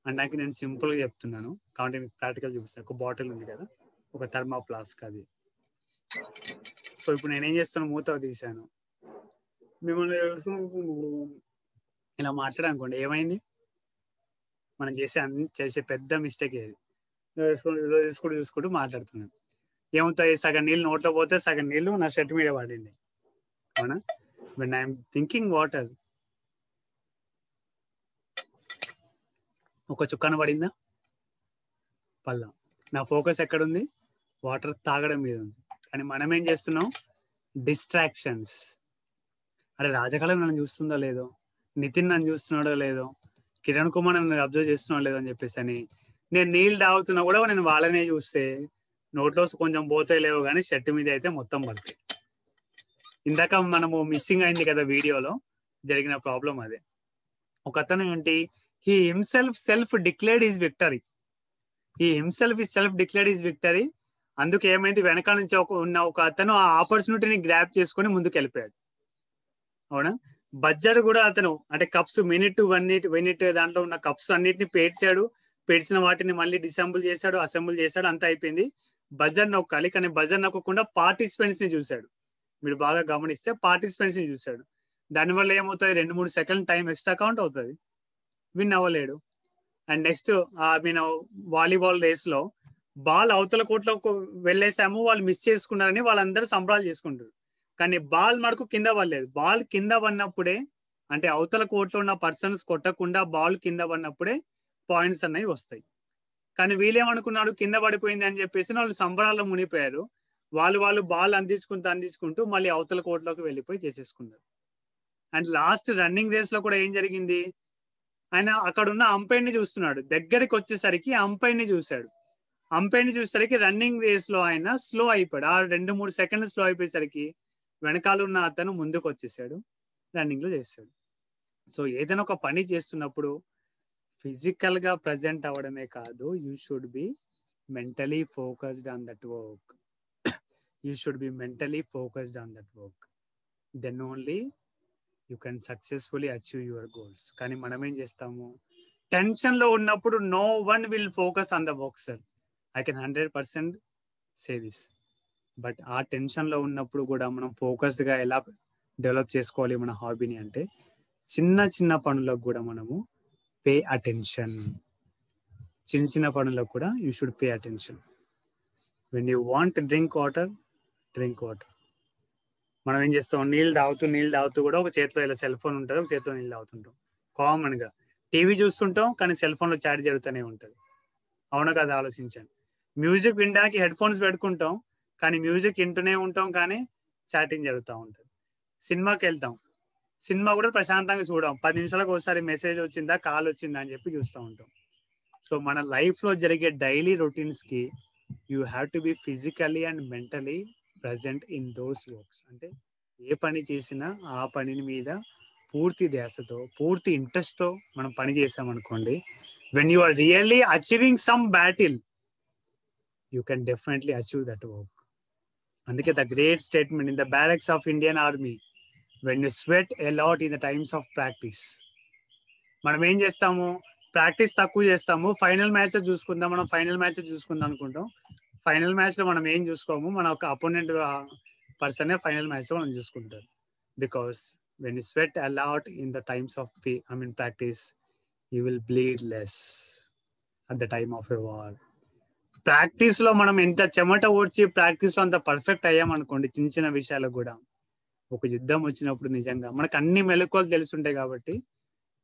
అంటే నేను సింపుల్ గా చెప్తున్నాను, కాబట్టి మీకు ప్రాక్టికల్ చూపిస్తాను. ఒక బాటిల్ ఉంది కదా, ఒక థర్మా ఫ్లాస్క్ అది. సో ఇప్పుడు నేనేం చేస్తాను, మూత తీసాను, మిమ్మల్ని ఇలా మాట్లాడనుకోండి, ఏమైంది? మనం చేసే పెద్ద మిస్టేక్ ఏది? చూసుకుంటూ మాట్లాడుతున్నాను. ఏమవుతాయి? సగం నీళ్ళు నోట్లో పోతే సగం నీళ్ళు నా షర్ట్ మీద పడింది, అవునా? వెన్ ఐఎమ్ థింకింగ్ వాటర్, ఒక చుక్కన పడిందా? పల్లా. నా ఫోకస్ ఎక్కడుంది? వాటర్ తాగడం మీద ఉంది. కానీ మనం ఏం చేస్తున్నాం? డిస్ట్రాక్షన్స్. అరే రాజకళ నన్ను చూస్తుందో లేదో, నితిన్ నన్ను చూస్తున్నాడో లేదో, కిరణ్ కుమార్ నన్ను అబ్జర్వ్ చేస్తున్నాడో లేదో అని చెప్పేసి అని నేను నీళ్ళు తాగుతున్నా కూడా నేను వాళ్ళనే చూస్తే నోట్లో కొంచెం పోతాయి లేవు, కానీ షర్ట్ మీద అయితే మొత్తం పడతాయి. ఇందాక మనము మిస్సింగ్ అయింది కదా వీడియోలో, జరిగిన ప్రాబ్లం అదే. ఒక అతను ఏంటి, he himself self declared his victory. అందుకు ఏమైంది, వెనక నుంచి ఉన్న ఒక అతను ఆ ఆపర్చునిటీని గ్రాప్ చేసుకొని ముందుకు వెళ్ళిపోయాడు, అవునా? బజ్జర్ కూడా అతను అంటే కప్స్ మినిట్ దాంట్లో ఉన్న కప్స్ అన్నిటిని పేర్చిన వాటిని మళ్ళీ డిసెంబుల్ చేశాడు, అసెంబుల్ చేశాడు, అంతా అయిపోయింది. బజర్ నొక్కాలి, కానీ బజర్ నొక్కకుండా పార్టిసిపెంట్స్ ని చూశాడు. మీరు బాగా గమనిస్తే పార్టిసిపెంట్స్ ని చూశాడు. దానివల్ల ఏమవుతుంది, 2-3 సెకండ్ టైం ఎక్స్ట్రా కౌంట్ అవుతుంది, విన్ అవ్వలేడు. అండ్ నెక్స్ట్ వాలీబాల్ రేస్ లో బాల్ అవతల కోట్లో వెళ్ళేసాము, వాళ్ళు మిస్ చేసుకున్నారని వాళ్ళందరూ సంబరాలు చేసుకుంటారు. కానీ బాల్ మటుకు కింద పడలేదు. బాల్ కింద పడినప్పుడే, అంటే అవతల కోర్టులో ఉన్న పర్సన్స్ కొట్టకుండా బాల్ కింద పడినప్పుడే పాయింట్స్ అనేవి వస్తాయి. కానీ వీళ్ళేమనుకున్నాడు, కింద పడిపోయింది అని చెప్పేసి వాళ్ళు సంబరాల్లో మునిగిపోయారు. వాళ్ళు బాల్ అందించుకుంటూ మళ్ళీ అవతల కోర్టులోకి వెళ్ళిపోయి చేసేసుకున్నారు. అండ్ లాస్ట్ రన్నింగ్ రేస్ లో కూడా ఏం జరిగింది, ఆయన అక్కడ ఉన్న అంపైర్ ని చూస్తున్నాడు. దగ్గరికి వచ్చేసరికి అంపైర్ ని చూసేసరికి రన్నింగ్ రేస్ లో ఆయన స్లో అయిపోయాడు. ఆ 2-3 సెకండ్లు స్లో అయిపోయేసరికి వెనకాల ఉన్న అతను ముందుకు వచ్చేసాడు, రన్నింగ్ లో చేశాడు. సో ఏదైనా ఒక పని చేస్తున్నప్పుడు ఫిజికల్ గా ప్రజెంట్ అవ్వడమే కాదు, you should be mentally focused on that work. Then only you can successfully achieve your goals. కానీ మనం ఏం చేస్తాము, టెన్షన్ లో ఉన్నప్పుడు no one will focus on the work sir. I can 100% say this. But ఆ tension లో ఉన్నప్పుడు కూడా మనం ఫోకస్డ్ గా ఎలా డెవలప్ చేసుకోవాలి మన హాబీని అంటే, చిన్న పనులకు కూడా మనము పే అటెన్షన్. చిన్న పనులకు కూడా you should pay attention. When you want drink water, మనం ఏం చేస్తాం, నీళ్ళు తాగుతూ కూడా ఒక చేతిలో ఇలా సెల్ ఫోన్ ఉంటుంది, ఒక చేతిలో నీళ్ళు తాగుతుంటాం. కామన్ గా టీవీ చూస్తుంటాం, కానీ సెల్ ఫోన్ లో చాట్ జరుగుతూనే ఉంటుంది, అవునా కదా? ఆలోచించండి. మ్యూజిక్ వినడానికి హెడ్ ఫోన్స్ పెట్టుకుంటాం, కానీ మ్యూజిక్ వింటూనే ఉంటాం, కానీ చాటింగ్ జరుగుతూ ఉంటుంది. సినిమాకి వెళ్తాం, సినిమా కూడా ప్రశాంతంగా చూడం, 10 నిమిషాలకు ఒకసారి మెసేజ్ వచ్చిందా, కాల్ వచ్చిందా అని చెప్పి చూస్తూ ఉంటాం. సో మన లైఫ్ లో జరిగే డైలీ రొటీన్స్ కి you have to be physically and mentally present in those works. అంటే ఏ పని చేసినా ఆ పని మీద పూర్తి ధ్యాసతో, పూర్తి ఇంట్రెస్ట్తో మనం పని చేసామనుకోండి, when you are really achieving some battle, you can definitely achieve that work. అందుకే the great statement in the barracks of Indian army, when you sweat a lot in the times of practice. మనం ఏం చేస్తాము, practice తక్కువ చేస్తాము, final match చూసుకుందాం, మనం final match చూసుకుందాం అనుకుంటాం. ఫైనల్ మ్యాచ్ లో మనం ఏం చూసుకోము, మన ఒక అపోనెంట్ పర్సనే ఫైనల్ మ్యాచ్ లో మనం చూసుకుంటాం. Because when you sweat a lot in the times of practice, you will bleed less at the time of a war. Practice లో మనం ఎంత చెమట ఓడ్చి ప్రాక్టీస్ లో అంత పర్ఫెక్ట్ అయ్యామనుకోండి, చిన్న చిన్న విషయాలకు కూడా, ఒక యుద్ధం వచ్చినప్పుడు నిజంగా మనకు అన్ని మెలకువలు తెలుసుంటాయి కాబట్టి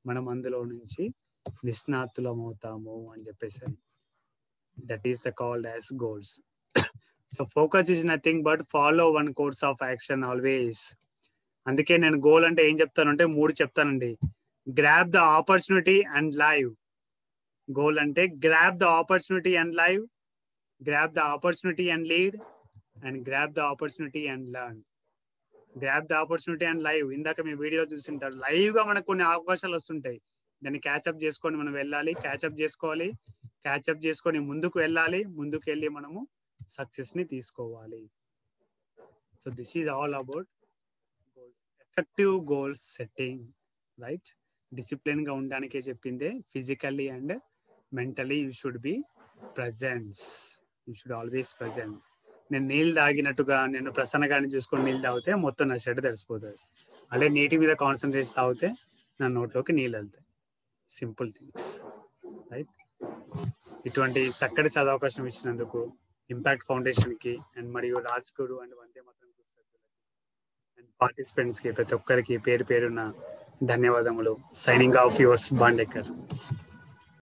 మనం అందులో నుంచి నిష్ణాతులం అవుతాము అని చెప్పేసి. That is the called as goals. So focus is nothing but follow one course of action always. అందుకే నేను గోల్ అంటే ఏం చెప్తానంటే 3 చెప్తానండి. Grab the opportunity and live. Goal అంటే grab the opportunity and live, grab the opportunity and lead, and grab the opportunity and learn. Grab the opportunity and live. ఇందాక మీ video చూసింటారు, live గా మనకు కొన్ని అవకాశాలు వస్తుంటాయి, దాన్ని క్యాచ్అప్ చేసుకొని మనం వెళ్ళాలి, క్యాచ్అప్ చేసుకోవాలి, క్యాచ్అప్ చేసుకొని ముందుకు వెళ్ళాలి, ముందుకు వెళ్ళి మనము సక్సెస్ ని తీసుకోవాలి. So this is all about goals, effective goals setting, right? Discipline గా ఉండడానికే చెప్పిందే. Physically and mentally you should be presence, you should always present. నేను నీళ్ళు తాగినట్టుగా నేను ప్రసన్న గారిని చూసుకొని నీళ్ళు తాగితే మొత్తం నా షెడ్ తెరిసిపోతుంది. అదే నీటి మీద కాన్సన్ట్రేట్ తాగితే నా నోట్లోకి నీళ్ళు వెళ్తాయి. Simple things, right? ఇటువంటి చక్కటి సదవకాశం ఇచ్చినందుకు ఇంపాక్ట్ ఫౌండేషన్ కి అండ్ మరియు రాజ్ గురు అండ్ వందే మాతరం గ్రూప్ సభ్యులకి అండ్ పార్టిసిపెంట్స్ కి ప్రతి ఒక్కరికి పేరు పేరున ధన్యవాదములు. Signing off yours బాండేకర్.